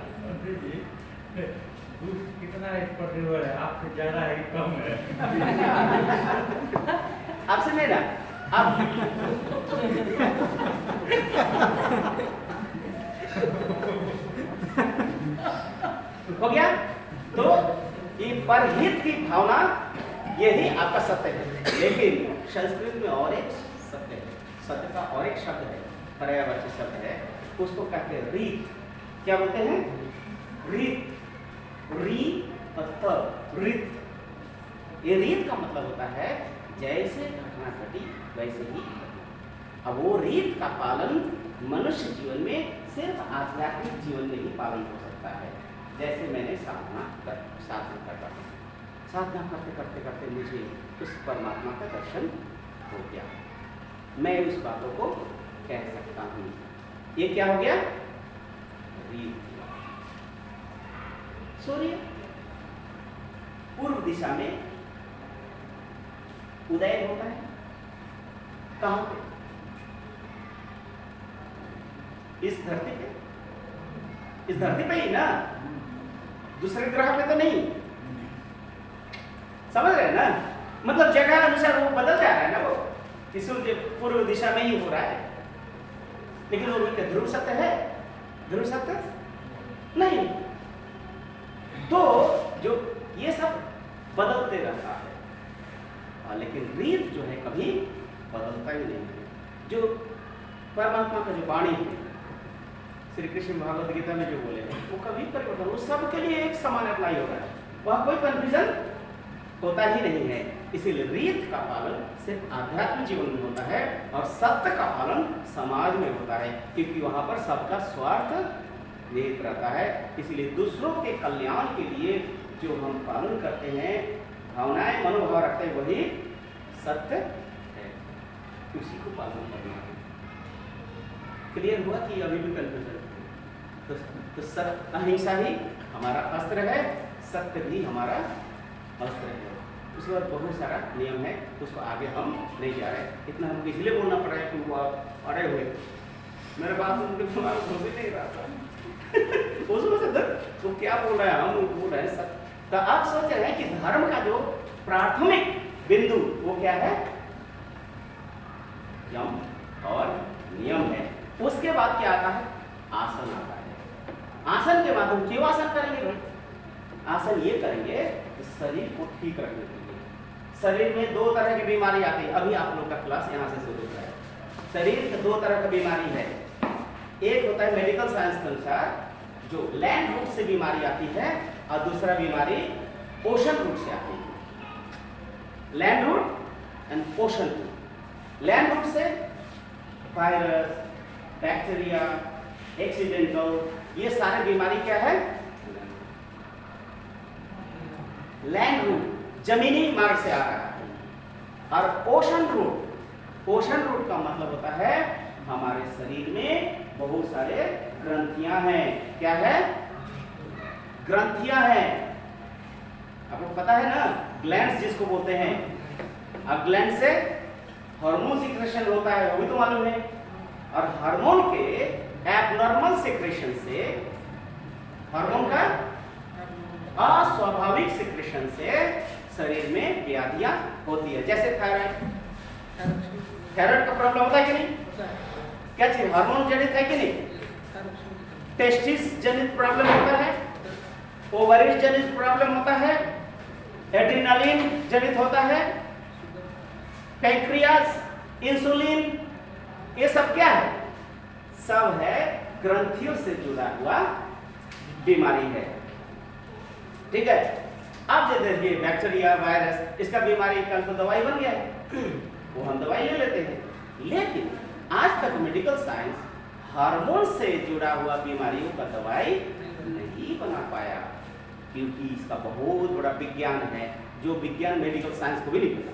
कितना एक्सपर्टिव है, आपसे ज्यादा है कम है? आपसे नहीं ना, आप हो गया। तो ये परहित की भावना यही आपका सत्य है। लेकिन संस्कृत में और एक सत्य है, सत्य का और एक शब्द है, पर्यायवाची शब्द है, उसको कहते हैं रीत। क्या बोलते हैं? रीत। रीत। ये रीत का मतलब होता है जैसे घटना घटी वैसे ही। अब वो रीत का पालन मनुष्य जीवन में सिर्फ आध्यात्मिक जीवन में ही पालन हो सकता है। जैसे मैंने साधना कर रहा हूँ, साधना करते करते करते मुझे उस परमात्मा का दर्शन हो गया, मैं उस बातों को कह सकता हूँ। ये क्या हो गया? रीत। सूर्य पूर्व दिशा में उदय होता है, कहां पे? इस धरती पे, इस धरती पे ही ना, दूसरे ग्रह पे तो नहीं। समझ रहे हैं ना? मतलब जगह अनुसार वो बदल जा रहा है ना, वो कि सूर्य पूर्व दिशा में ही हो रहा है, लेकिन वो उनका ध्रुव सत्य है, ध्रुव सत्य नहीं। तो जो ये सब बदलते रहता है, लेकिन रीत जो है कभी बदलता ही नहीं है। जो परमात्मा का जो वाणी है, श्री कृष्ण भगवद गीता में जो बोले हैं, वो कभी परिवर्तन, वो सबके लिए एक समान अप्लाई हो रहा है, वह कोई कंफ्यूजन होता ही नहीं है। इसीलिए रीत का पालन सिर्फ आध्यात्मिक जीवन में होता है और सत्य का पालन समाज में होता है, क्योंकि वहां पर सबका स्वार्थ निहित रहता है। इसीलिए दूसरों के कल्याण के लिए जो हम पालन करते हैं, भावनाएं मनोभाव रखते हैं, वही सत्य है, उसी को पालन करना है। क्लियर हुआ कि अभी भी कंफ्यूजन? तो सत्य, अहिंसा ही हमारा अस्त्र है, सत्य भी हमारा अस्त्र है। उसके बाद बहुत सारा नियम है, उसको आगे हम नहीं जा रहे। इतना हमको इसलिए बोलना पड़ा है कि वो अड़े हुए, मेरे बात उनके दिमाग में घुस ही नहीं रहा था। उसमें से तो क्या बोल रहे हैं, हम बोल रहे हैं सत्य। तो आप सोच रहे हैं कि धर्म का जो प्राथमिक बिंदु वो क्या है? यम और नियम है। उसके बाद क्या आता है? आसन आता है। आसन के माध्यम क्यों आसन करेंगे? आसन ये करेंगे तो शरीर को ठीक रखने के लिए। शरीर में दो तरह की बीमारी आती है, अभी आप लोग का क्लास यहाँ से शुरू हो रहा है। शरीर में दो तरह की बीमारी है, एक होता है मेडिकल साइंस के अनुसार जो लैंड रूट से बीमारी आती है, और दूसरा बीमारी ओशन रूट से आती है। Land route and ocean route. Land route से वायरस, बैक्टीरिया, एक्सीडेंटल, ये सारे बीमारी क्या है? लैंड रूट, जमीनी मार्ग से आ रहा है। और ओशन रूट, ओशन रूट का मतलब होता है हमारे शरीर में बहुत सारे ग्रंथियां हैं। क्या है? ग्रंथियां हैं। आपको पता है ना, ग्लैंड्स जिसको बोलते हैं। अब ग्लैंड से हार्मोन सिक्रेशन होता है, वो भी तो मालूम है। और हार्मोन के एबनॉर्मल सिक्रेशन से, हार्मोन का अस्वाभाविक सिक्रेशन से शरीर में व्याधियां होती है। जैसे थायराइड, थायराइड का प्रॉब्लम होता है कि नहीं? क्या चीज हार्मोन जनित है कि नहीं? टेस्टिस जनित प्रॉब्लम होता है, ओवरीज जनित प्रॉब्लम होता है, एड्रेनालिन जनित होता है, पैंक्रियास, इंसुलिन, ये सब क्या है? सब है ग्रंथियों से जुड़ा हुआ बीमारी है। ठीक है। अब जो देखिए बैक्टीरिया, वायरस, इसका बीमारी कल तो दवाई बन गया है, वो हम दवाई ले लेते हैं। लेकिन आज तक मेडिकल साइंस हार्मोन से जुड़ा हुआ बीमारियों का दवाई नहीं बना पाया, क्योंकि इसका बहुत बड़ा विज्ञान है, जो विज्ञान मेडिकल साइंस को भी नहीं पता।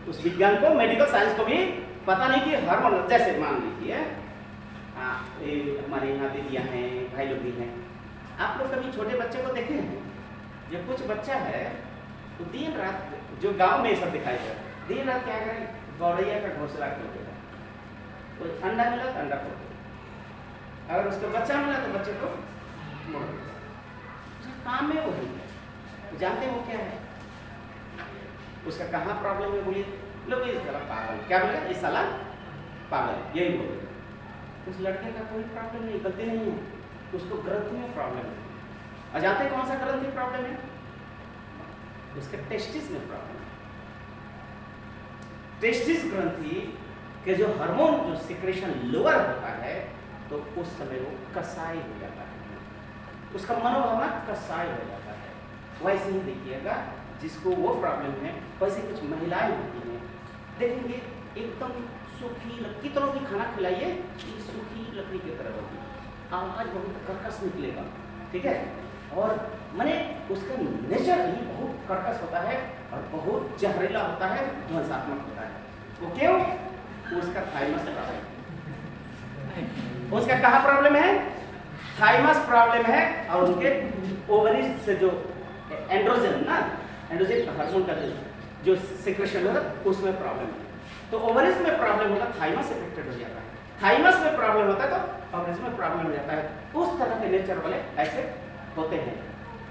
उस विज्ञान को, मेडिकल साइंस को भी पता नहीं कि हार्मोन, जैसे मान लीजिए हमारे यहाँ दीदियाँ हैं, भाई लोग भी हैं, आप लोग कभी छोटे बच्चे को देखे हैं? जब कुछ बच्चा है तो दिन रात, जो गांव में सब दिखाई दे, दिन रात क्या करें? गौरैया का घोंसला खोलेगा, तो अंडा मिला तो अंडा फोड़ देगा, अगर उसको बच्चा मिला तो बच्चे को मोड़ देगा। काम में वही है। जानते हैं वो क्या है? उसका कहाँ प्रॉब्लम है? बोलिए लोग, ये साला पागल, क्या बोले? ये साला पागल, यही बोले। उस लड़के का कोई प्रॉब्लम नहीं, गलती नहीं है, उसको ग्रंथि में प्रॉब्लम है। और जानते हैं कौन सा ग्रंथि प्रॉब्लम है? उसके टेस्टिस में प्रॉब्लम है। टेस्टिस ग्रंथि के जो हार्मोन, जो सिक्रेशन लोअर होता है, तो उस समय वो कसाई हो जाता है, उसका मनोभावना कसाई हो जाता है। वैसे ही देखिएगा जिसको वो प्रॉब्लम है, वैसे कुछ महिलाएं होती हैं, देखेंगे एकदम सूखी कितनों की खाना खिलाइए, ये सूखी लकड़ी की तरह होगी, आवाज बहुत कर्कश निकलेगा, ठीक है, और माने उसका नेचर ही बहुत कर्कश होता है और बहुत जहरीला होता है, ध्वंसात्मक होता है। वो क्यों? उसका थाइमस प्रॉब्लम, उसका कहाँ प्रॉब्लम है? थाइमस प्रॉब्लम है, और उनके ओवरीज से जो एंड्रोजन ना, एंड्रोजन हार्मोन का जो सिक्रेशन होता है उसमें प्रॉब्लम है। तो ओवरीज में प्रॉब्लम होता है, थाइमस इफेक्टेड हो जाता है, थाइमस में प्रॉब्लम होता है तो ओवरीज में प्रॉब्लम हो जाता है। उस तरह के नेचर वाले ऐसे होते हैं।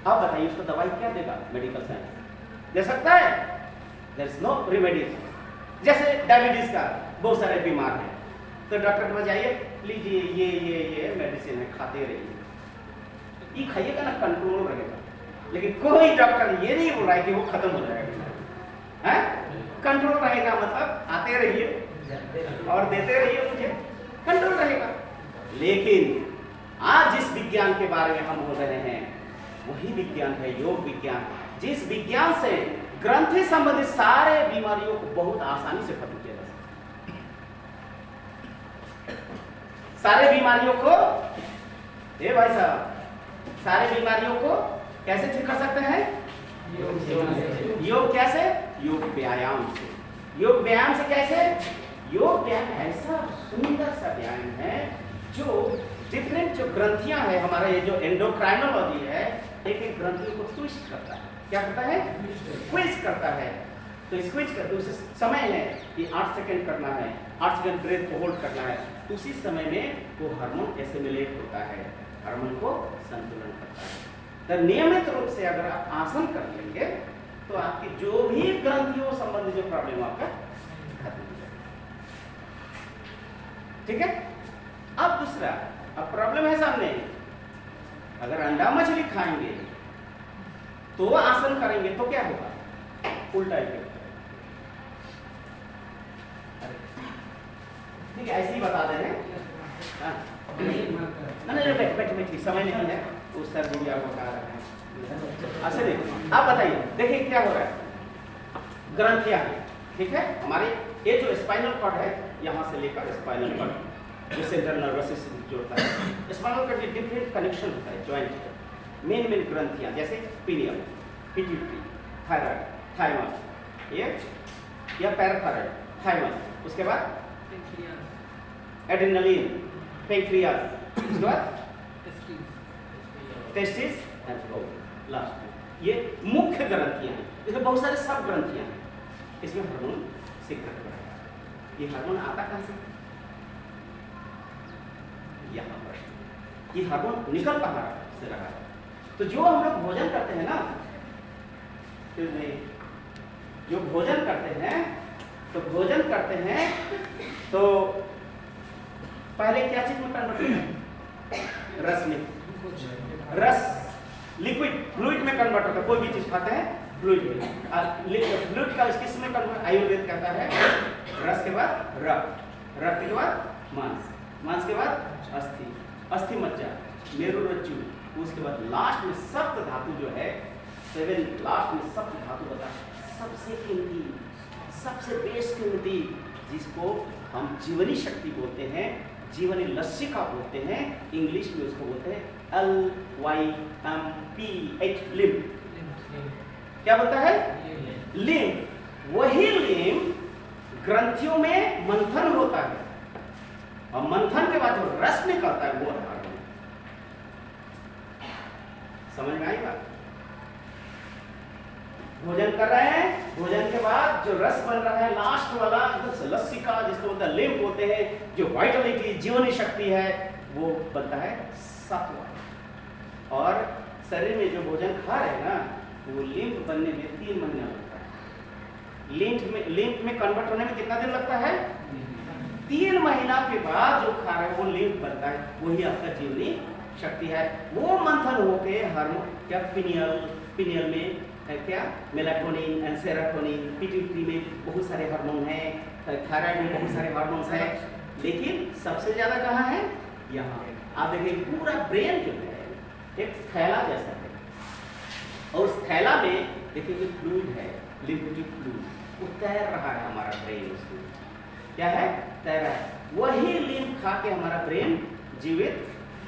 अब बताइए उसको दवाई क्या देगा? मेडिकल साइंस दे सकता है? There is no remedies. जैसे डायबिटीज का बहुत सारे बीमार हैं, तो डॉक्टर के पास जाइए, लीजिए ये मेडिसिन है, खाते रहिए, ये खाइएगा ना कंट्रोल रहेगा। लेकिन कोई डॉक्टर ये नहीं बोल रहा है कि वो खत्म हो जाएगा, है कंट्रोल रहेगा, मतलब आते रहिए और देते रहिए, मुझे कंट्रोल रहेगा। लेकिन आज जिस विज्ञान के बारे में हम बोल रहे हैं वही विज्ञान है योग विज्ञान, जिस विज्ञान से ग्रंथि संबंधित सारे बीमारियों को बहुत आसानी से खत्म किया जा सकता है। सारे बीमारियों को, ए भाई साहब, सारे बीमारियों को कैसे ठीक कर सकते हैं? योग कैसे? योग व्यायाम से। योग व्यायाम से कैसे? योग व्यायाम ऐसा सुंदर सा व्यायाम है जो डिफरेंट जो ग्रंथियां है हमारा, ये जो एंडोक्राइनोलॉजी है, एक एक ग्रंथियों को ट्विस्ट करता है। क्या करता है? स्क्वीज करता है। तो स्क्वीज करते उसे समय है कि 8 सेकंड करना है, 8 सेकंड ब्रेथ को होल्ड करना है, उसी समय में वो हार्मोन एसिमिलेट होता है, हार्मोन को संतुलन करता है। तो नियमित रूप से अगर आप आसन कर लेंगे तो आपकी जो भी ग्रंथियों संबंधी जो प्रॉब्लम आपका खत्म हो जाएगा। ठीक है। अब दूसरा, अब प्रॉब्लम है सामने, अगर अंडा मछली खाएंगे तो आसन करेंगे तो क्या होगा? उल्टा इफेक्ट। ठीक है, ऐसे ही बता दे रहे हैं। नहीं बैठ समय नहीं है, उस सर भी आपको बता रहे हैं। अच्छा देखिए, आप बताइए, देखिए क्या हो रहा है। ग्रंथियां, ठीक है, हमारे ये जो स्पाइनल कॉर्ड है, यहाँ से लेकर स्पाइनल कॉर्ड जो सेंट्रल नर्वस सिस्टम जोड़ता है, स्पाइनल कॉर्ड में डिफरेंट कनेक्शन होता है जॉइंट। मेन ग्रंथियां जैसे पीनियम, पिट्यूटरी, थायराइड, थाइमस, ये या पैराथायराइड, थाइमस, उसके बाद एड्रेनलिन, पेंक्रियास, उसके बाद टेस्टिस एंड ओवरी, लास्ट में ये मुख्य ग्रंथियां हैं। इसमें बहुत सारे सब ग्रंथियां हैं, इसमें हार्मोन सीक्रेट हो रहा है। ये हार्मोन आता कहां से? यहाँ पर। ये हार्मोन निकल कहां से रहा है? तो जो हम लोग भोजन करते हैं ना, जो भोजन करते हैं, तो भोजन करते हैं तो पहले क्या चीज में कन्वर्ट होता है? रस में, रस लिक्विड फ्लूइड में कन्वर्ट होता है। कोई भी चीज खाते हैं फ्लूइड में, फ्लूइड का किस में कन्वर्ट आयुर्वेद कहता है? रस के बाद रक्त, रक्त के बाद मांस, मांस के बाद अस्थि, अस्थि मज्जा, मेरु रज्जु, उसके बाद लास्ट में सप्त धातु जो है, 7 लास्ट में सप्त धातु बता, सबसे कीमती, सबसे बेस्ट कीमती, जिसको हम जीवनी शक्ति बोलते हैं, जीवनी लसिका बोलते हैं, इंग्लिश में उसको बोलते हैं LYMPH, लिम्फ। क्या बोलता है? लिम्फ। वही लिम्फ ग्रंथियों में मंथन होता है, और मंथन के बाद जो रस निकलता है वो हार्मोन। समझ में आई बात? भोजन कर रहे हैं, भोजन के बाद जो रस बन रहा है लास्ट वाला, लस्सिका जिसको बोलते हैं, लिम्फ बोलते हैं, जो वाइटलिटी, जीवनी शक्ति है, वो बनता है सात्वा। और शरीर में जो भोजन खा रहे हैं ना, वो लिम्फ बनने में 3 महीना लगता है। लिम्फ में कन्वर्ट होने में कितना दिन लगता है? 3 महीना के बाद जो खा रहे हैं वो लिम्फ बनता है, वही आपका जीवनी शक्ति है। वो मंथन होके हार्मोन, क्या पिनियल में क्या मेलाटोनिन एंड सेरोटोनिन, पिट्यूटरी में बहुत सारे हार्मोन हैं, थायराइड में बहुत सारे हार्मोन्स हैं, लेकिन सबसे ज्यादा कहाँ है? यहाँ। आप देखिए पूरा ब्रेन जो है एक थैला जैसा है, और उस थैला में देखिए ये फ्लूइड है, लिम्फेटिक फ्लूइड, वो तैर रहा है हमारा ब्रेन उसमें। क्या है? तैर रहा है। वही लिम्फ खा के हमारा ब्रेन जीवित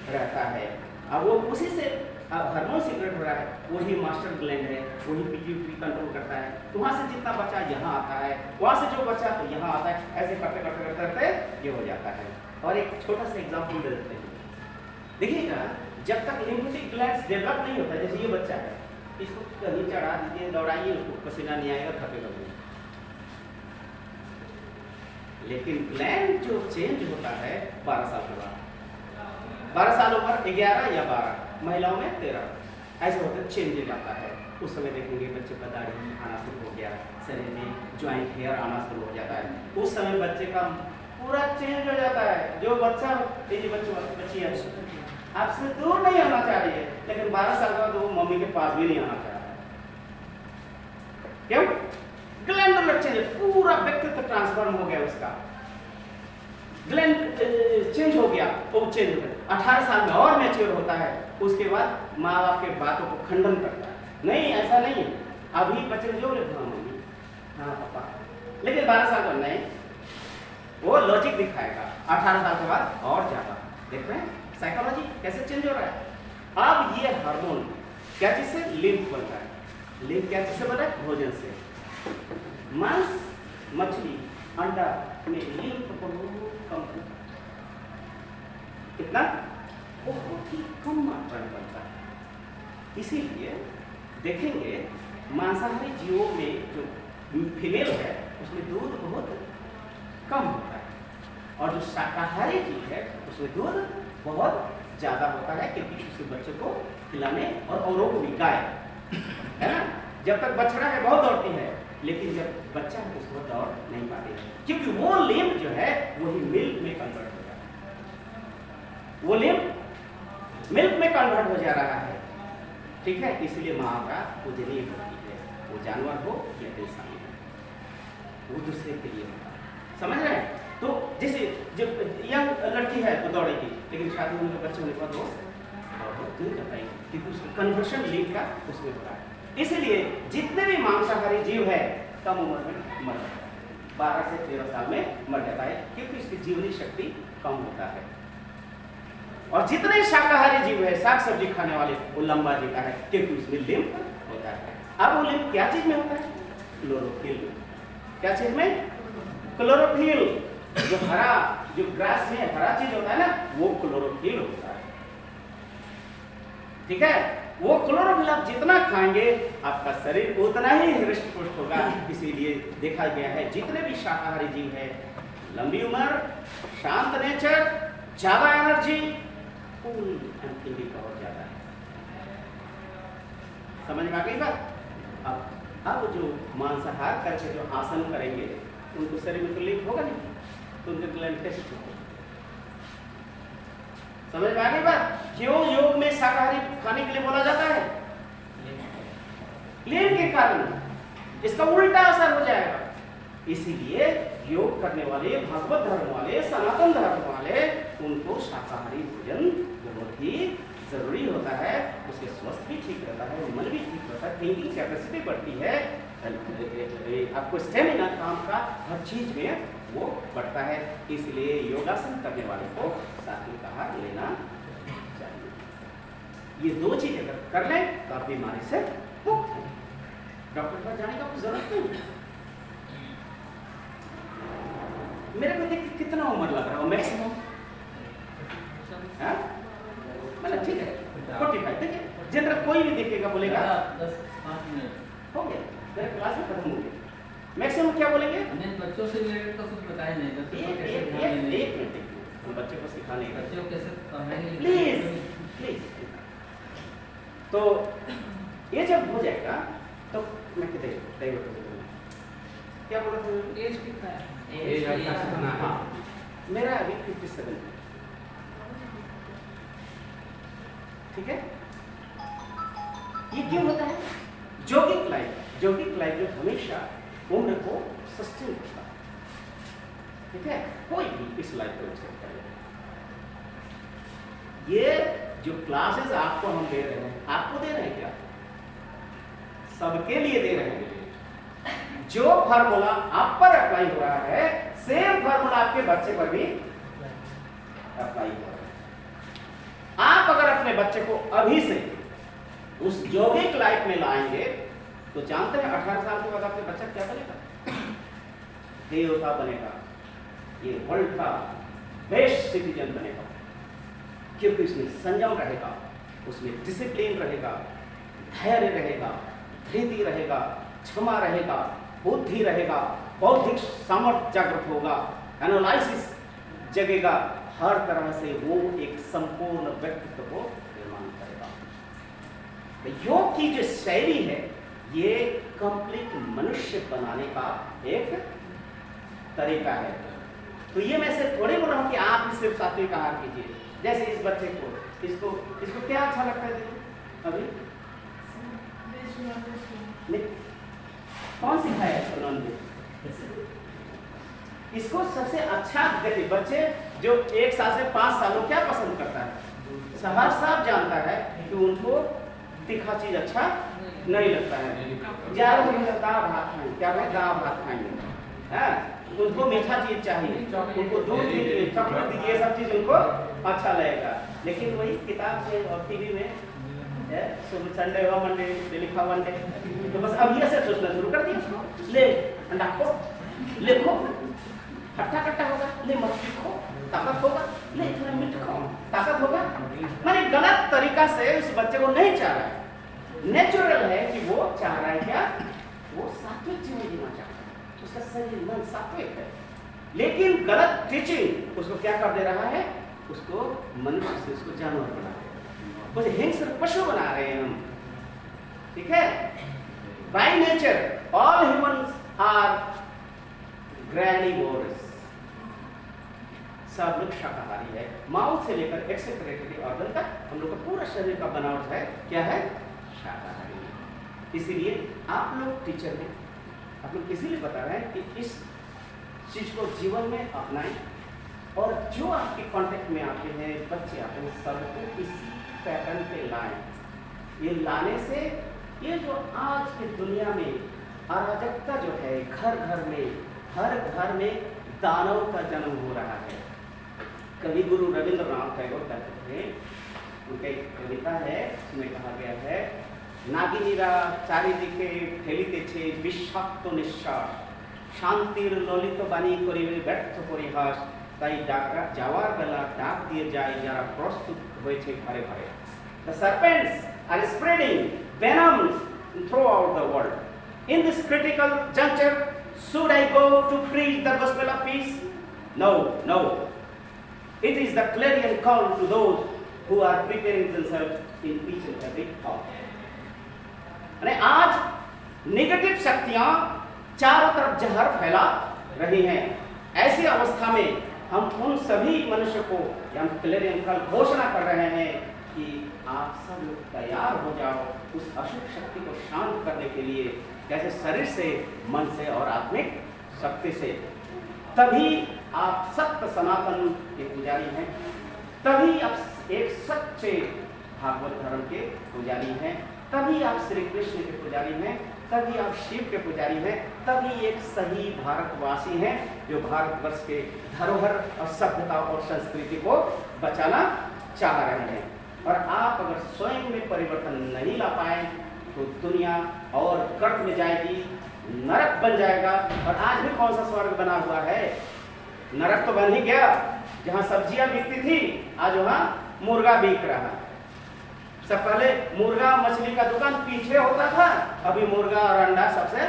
रहता है। अब वो उसी से हार्मोन सीक्रेट हो रहा है, वही मास्टर ग्लैंड है, वही पिट्यूटरी कंट्रोल करता है। तो वहाँ से जितना बचा यहाँ आता है, वहाँ से जो बचा तो यहाँ आता है, ऐसे करते करते करते करते ये हो जाता है। और एक छोटा सा एग्जाम्पल दे देते हैं। देखिएगा, जब तक लिम्फेटिक ग्लैंड्स डेवलप नहीं होता, जैसे ये बच्चा है, इसको कहीं चढ़ा दीजिए, दौड़ाइए, उसको पसीना नहीं आएगा, थकेगा नहीं। लेकिन ग्लैंड जो चेंज होता है 12 साल के बाद, 12 साल उम्र 11 या 12, महिलाओं में 13, ऐसे होकर चेंज हो जाता है। उस समय देखेंगे बच्चे का दाढ़ी आना शुरू हो गया, शरीर में ज्वाइंट हेयर आना शुरू हो जाता है। उस समय बच्चे का पूरा चेंज हो जाता है। जो बच्चा बच्ची है आपसे दूर नहीं आना चाह रही है, लेकिन 12 साल का तो वो मम्मी के पास भी नहीं आना चाह रहा है। क्यों? ग्लैंडुलर चेंज, पूरा व्यक्तित्व ट्रांसफॉर्म हो गया उसका, ग्लैंड चेंज हो गया, वो चेंज हो गया। 18 साल में और मैच्योर होता है, उसके बाद माँ बाप के बातों को खंडन करता है, नहीं ऐसा नहीं है, अभी बच्चे जो मम्मी हाँ पापा, लेकिन 12 साल का नहीं, वो लॉजिक दिखाएगा। 18 साल के बाद और ज्यादा। देख रहे हैं साइकोलॉजी कैसे चेंज हो रहा है। अब ये हार्मोन क्या चीज से? लिम्फ बन रहा है। लिम्फ क्या चीज से बना है? भोजन से। मांस, मछली, अंडा में लिम्फ बहुत कम है। कितना? बहुत ही कम मात्रा में बनता है। इसीलिए देखेंगे मांसाहारी जीवों में जो फीमेल है उसमें दूध बहुत कम होता है, और जो शाकाहारी जीव है उसमें दूध बहुत ज्यादा होता है, क्योंकि उसके बच्चे को खिलाने और औरों को भी, गाय है ना, जब तक बछड़ा है बहुत दौड़ती है, लेकिन जब बच्चा है उसको दौड़ नहीं पाती है, क्योंकि वो लिम्फ जो है वही मिल्क में कन्वर्ट हो जाता है। वो लिम्फ मिल्क में कन्वर्ट हो जा रहा है। ठीक है, इसलिए माँ का पूजनीय होती है, वो जानवर हो या इंसान हो, वो दूसरे के लिए होता है। समझ रहे हैं? तो जैसे जब यंग लड़की है तो दौड़ेगी, लेकिन शादी होने के बच्चे होने के बाद वो नहीं कर पाएंगे, क्योंकि उसका कन्वर्शन लिंक का उसमें हो रहा है। इसलिए जितने भी मांसाहारी जीव है कम उम्र में मर जाता है, 12 से 13 साल में मर जाता है, क्योंकि इसकी जीवनी शक्ति कम होता है। और जितने शाकाहारी जीव है, साग सब्जी खाने वाले, वो लंबा जीता है, क्योंकि उसमें लिम्फ होता है। अब वो लिम्फ क्या चीज में होता है? क्लोरोफिल। क्या चीज में? क्लोरोफिल। जो हरा, जो ग्रास में हरा चीज होता है ना, वो क्लोरोफिल होता है। ठीक है, वो क्लोरोफिल आप जितना खाएंगे आपका शरीर उतना ही हृष्ट पुष्ट होगा। इसीलिए देखा गया है जितने भी शाकाहारी जीव है, लंबी उम्र, शांत नेचर, ज्यादा एनर्जी, फुल एंड और ज्यादा है। समझ में आ गई बात? अब जो मांसाहार करके जो आसन करेंगे उनको शरीर में तो लिंक होगा नहीं, तो उनके ग्लैंड कैसे ठीक होगा? समझ में आ गई बात? क्यों योग में शाकाहारी खाने के लिए बोला जाता है? लिंक के कारण। इसका उल्टा असर हो जाएगा। इसीलिए योग करने वाले, भागवत धर्म वाले, सनातन धर्म वाले, उनको शाकाहारी भोजन बहुत ही जरूरी होता है। उसके स्वास्थ्य भी ठीक रहता है, मन भी ठीक रहता है, थिंकिंग कैपेसिटी बढ़ती है, आपको स्टेमिना काम का हर चीज में वो बढ़ता है। इसलिए योगासन करने वाले को सात्विक आहार लेना चाहिए। ये दो चीज अगर कर लें तो आप बीमारी से मुक्त हैं। डॉक्टर पास जाने का कोई जरूरत नहीं। मेरे को देख कितना उम्र लग रहा है मैक्सिमम, मतलब ठीक है 45। देखिए जनरल कोई भी देखेगा बोलेगा 10-5 मिनट हो गया, मेरे क्लास में खत्म हो गया। मैक्सिमम क्या बोलेंगे? बच्चों से रिलेटेड तो कुछ बताया नहीं। बच्चों को कैसे एक मिनट हम बच्चे को सिखाने का, बच्चों को कैसे पढ़ाएंगे? प्लीज। तो ये जब हो जाएगा तो मैं क्या बोला था? एज कितना है? एज हाँ, मेरा अभी 57 है। ठीक है, ये क्यों होता है? जॉगिंग लाइफ जो हमेशा उम्र को सस्टेन करता है। ठीक है, कोई भी इस लाइफ को एक्सेप्ट करेगा। ये जो क्लासेस आपको हम दे रहे हैं, आपको दे रहे हैं क्या? सबके लिए दे रहे हैं। जो फार्मूला आप पर अप्लाई हो रहा है, सेम फार्मूला आपके बच्चे पर भी अप्लाई हो रहा है। आप अगर अपने बच्चे को अभी से उस यौगिक लाइफ में लाएंगे तो जानते हैं 18 साल के बाद आपके बच्चा क्या बनेगा? देवता बनेगा, ये वर्ल्ड का बेस्ट सिटीजन बनेगा, क्योंकि उसमें संयम रहेगा, उसमें डिसिप्लिन रहेगा, धैर्य रहेगा, धैर्य रहेगा, क्षमा रहेगा, बुद्धि रहेगा, बौद्धिक सामर्थ्य जागृत होगा, एनालिसिस जगेगा, हर तरह से वो एक संपूर्ण व्यक्तित्व को निर्माण करेगा। तो योग की जो शैली है ये कंप्लीट मनुष्य बनाने का एक तरीका है। तो ये मैं सिर्फ थोड़े बोल रहा हूँ कि आप सिर्फ सात्विक आहार कीजिए। जैसे इस बच्चे को इसको क्या अच्छा लगता है दीदी अभी? नहीं, कौन सिखाया इसको नॉनवेज? इसको सबसे अच्छा देखिए, बच्चे जो 1 साल से 5 सालों क्या पसंद करता है, हर साहब जानता है कि उनको तीखा चीज अच्छा नहीं लगता है। ज्यादा दाल भात खाएंगे, क्या भाई दाल भात खाएंगे, है उनको मीठा चीज चाहिए, उनको दूध दीजिए, चॉकलेट दीजिए, सब चीज उनको अच्छा लगेगा। लेकिन वही किताब में और टीवी में संडे हुआ मंडे लिखा मंडे, तो बस अब ये से सोचना शुरू कर दिया, ले अंडा को लिखो, खट्टा खट्टा होगा, ले मत लिखो, ताकत होगा, ले थोड़ा मीठा खाओ, ताकत होगा। माने गलत तरीका से उस बच्चे को नहीं चाह रहा है। नेचुरल है कि वो चाह रहा है क्या, वो सात्विक जीवन जीना चाहता है, उसका शरीर मन सात्विक है। लेकिन गलत टीचिंग उसको क्या कर दे रहा है, उसको मनुष्य से उसको जानवर बना रहे हैं, कुछ हिंस्र पशु बना रहे हैं हम, ठीक है। By nature all humans are granivorous, सब लोग शाकाहारी है। माउथ से लेकर एक्सेक्रेटरी ऑर्गन तक हम लोग का पूरा शरीर का बनावट है क्या है, शाकाहारी। इसीलिए आप लोग टीचर हैं, आप लोग इसीलिए बता रहे हैं कि इस चीज को जीवन में अपनाएं, और जो आपके कांटेक्ट में आते हैं, बच्चे आते हैं, सबको इसी पैटर्न पे लाएं। ये लाने से ये जो आज की दुनिया में अराजकता जो है, घर घर में हर घर में दानव का जन्म हो रहा है। कवि गुरु रविंद्रनाथ टैगोर कहते थे, उनका एक कविता है उसमें कहा गया है, नागिनीरा चारिदिके ফেলিতেছে বিষাক্ত নিঃশ্বাস, শান্তির ললিত বাণী করিবে ব্যর্থ পরিহাস, তাই ডাকা যাওয়ার বেলা ডাক দিয়ে যায় যারা প্রস্তুত হয়েছে ঘরে ঘরে। The serpents are spreading venoms throughout the world. In this critical juncture, should I go to preach the gospel of peace? No, no. It is the clarion call to those who are preparing themselves in each and every hour. अरे आज नेगेटिव शक्तियां चारों तरफ जहर फैला रही हैं। ऐसी अवस्था में हम उन सभी मनुष्य को हम क्लेरियन कॉल घोषणा कर रहे हैं कि आप सब लोग तैयार हो जाओ उस अशुभ शक्ति को शांत करने के लिए, कैसे शरीर से, मन से और आत्मिक शक्ति से। तभी आप सत्य सनातन के पुजारी हैं, तभी आप एक सच्चे भागवत धर्म के पुजारी हैं, तभी आप श्री कृष्ण के पुजारी हैं, तभी आप शिव के पुजारी हैं, तभी एक सही भारतवासी हैं जो भारतवर्ष के धरोहर और सभ्यता और संस्कृति को बचाना चाह रहे हैं। और आप अगर स्वयं में परिवर्तन नहीं ला पाए तो दुनिया और गर्त में जाएगी, नरक बन जाएगा। और आज भी कौन सा स्वर्ग बना हुआ है, नरक तो बन ही गया। जहाँ सब्जियां बिकती थी आज वहाँ मुर्गा बिक रहा है। सब पहले मुर्गा मछली का दुकान पीछे होता था, अभी मुर्गा और अंडा सबसे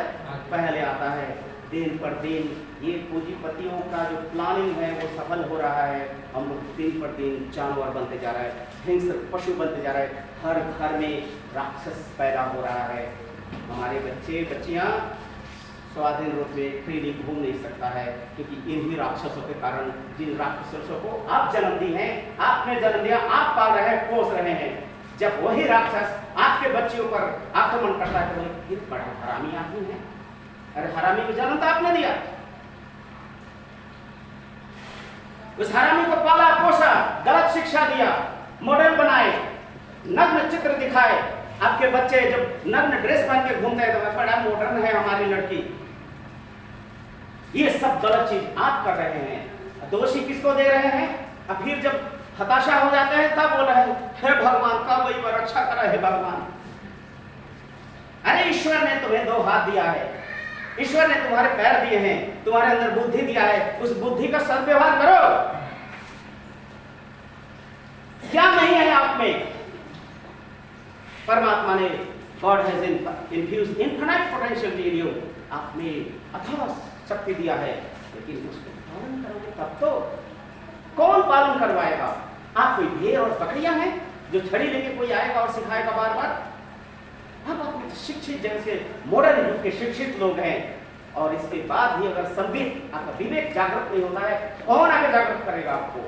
पहले आता है। दिन पर दिन ये पूंजीपतियों का जो प्लानिंग है वो सफल हो रहा है। हम लोग दिन पर दिन जानवर बनते जा रहे हैं, हिंस्र पशु बनते जा रहे हैं, हर घर में राक्षस पैदा हो रहा है। हमारे बच्चे बच्चियां स्वाधीन रूप में फ्रीली घूम नहीं सकता है, क्योंकि इन्हीं राक्षसों के कारण, जिन राक्षसों को आप जन्म दी हैं, आपने जन्म दिया, आप पाल रहे हैं, पोस रहे हैं, जब वही राक्षस आपके बच्चियों पर आक्रमण करता है तो ये बड़ा हरामी आदमी है। अरे हरामी को जन्म तो आपने दिया, उस हरामी को पाला पोसा, गलत शिक्षा दिया, मॉडल बनाए, नग्न चित्र दिखाए, आपके बच्चे जब नग्न ड्रेस पहन के घूमते हैं तो बड़ा मॉडर्न है हमारी लड़की। ये सब गलत चीज आप कर रहे हैं। दोषी किसको दे रहे हैं? और फिर जब हताशा हो जाते हैं तब बोल रहे हैं हे भगवान कब वही पर रक्षा करा है भगवान। अरे ईश्वर ने तुम्हें 2 हाथ दिया है, ईश्वर ने तुम्हारे पैर दिए हैं, तुम्हारे अंदर बुद्धि दिया है, उस बुद्धि का सदव्यवहार करो। क्या नहीं है आप में? परमात्मा ने God has infused infinite potential in you, आप में अथाह शक्ति दिया है, लेकिन उसको पालन करोगे तब तो। कौन पालन करवाएगा? आप कोई भेड़ और बकरियां हैं जो छड़ी लेके कोई आएगा और सिखाएगा बार बार? आप शिक्षित जैसे मॉडर्न युग के शिक्षित लोग हैं, और इसके बाद भी अगर संबित आपका विवेक जागृत नहीं होता है, कौन आगे जागृत करेगा आपको?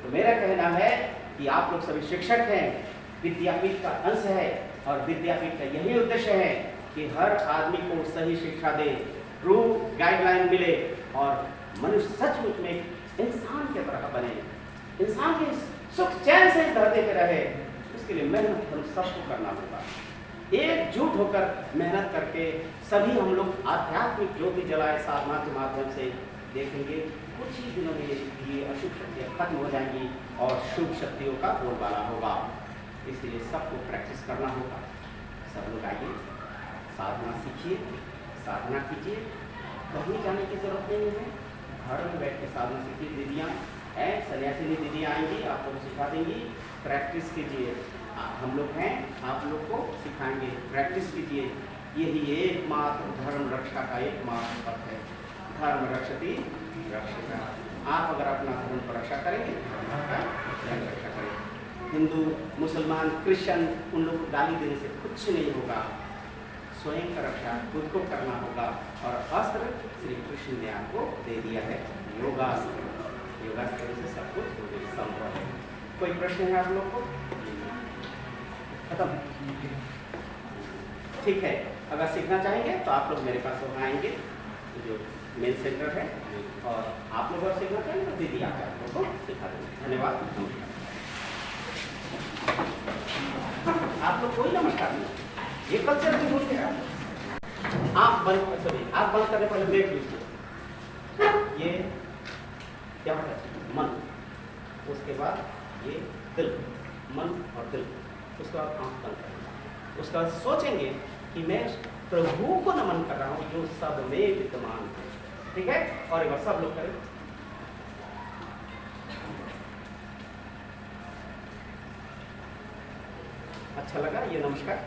तो मेरा कहना है कि आप लोग सभी शिक्षक हैं, विद्यापीठ का अंश है, और विद्यापीठ का यही उद्देश्य है कि हर आदमी को सही शिक्षा दे, ट्रू गाइडलाइन मिले, और मनुष्य सचमुच में इंसान के तरह बने, इंसान के सुख चैन से इस धरती पे रहे। उसके लिए मेहनत हम सबको करना होगा। एकजुट होकर मेहनत करके सभी हम लोग आध्यात्मिक ज्योति जलाए साधना के माध्यम से देखेंगे कुछ ही दिनों में ये अशुभ शक्तियाँ खत्म हो जाएंगी और शुभ शक्तियों का बोलबाला होगा। इसलिए सबको प्रैक्टिस करना होगा। सब लोग आइए, साधना सीखिए, साधना कीजिए, कहीं जाने की जरूरत नहीं है, घर में बैठ के साधना सीखिए। दीदियाँ हैं, सन्यासिनी दीदियाँ आएंगी, आप लोग सिखा देंगी। प्रैक्टिस कीजिए, हम लोग हैं, आप लोग को सिखाएंगे। प्रैक्टिस कीजिए, यही एकमात्र धर्म रक्षा का एकमात्र पथ है। धर्म रक्षति रक्षिता। आप अगर अपना धर्म पर रक्षा करेंगे, धर्म रक्षा करेंगे। हिंदू, मुसलमान, क्रिश्चियन, उन लोग को गाली देने से कुछ नहीं होगा। स्वयं का रक्षा खुद को करना होगा, और अस्त्र श्री कृष्ण ने आपको दे दिया है, योगास्त्र। योगास्त्र से सब कुछ संभव है। कोई प्रश्न है आप लोग को? खत्म? ठीक है, अगर सीखना चाहेंगे तो आप लोग मेरे पास वहाँ आएंगे, जो मेन सेंटर है, और आप लोग अगर सीखना चाहेंगे तो दीदी आप लोग को सिखा देंगे। धन्यवाद। आप लोग कोई नमस्कार नहीं, ये कल्चर भी हो गया। आप बंद करने पहले देख लीजिए, ये क्या होता है? मन, उसके बाद ये दिल, मन और दिल, उसके बाद आँख बंद करेंगे। उसके बाद सोचेंगे कि मैं प्रभु को नमन कर रहा हूँ जो सब में विद्यमान है। ठीक है? और एक बार सब लोग करें। अच्छा लगा ये नमस्कार?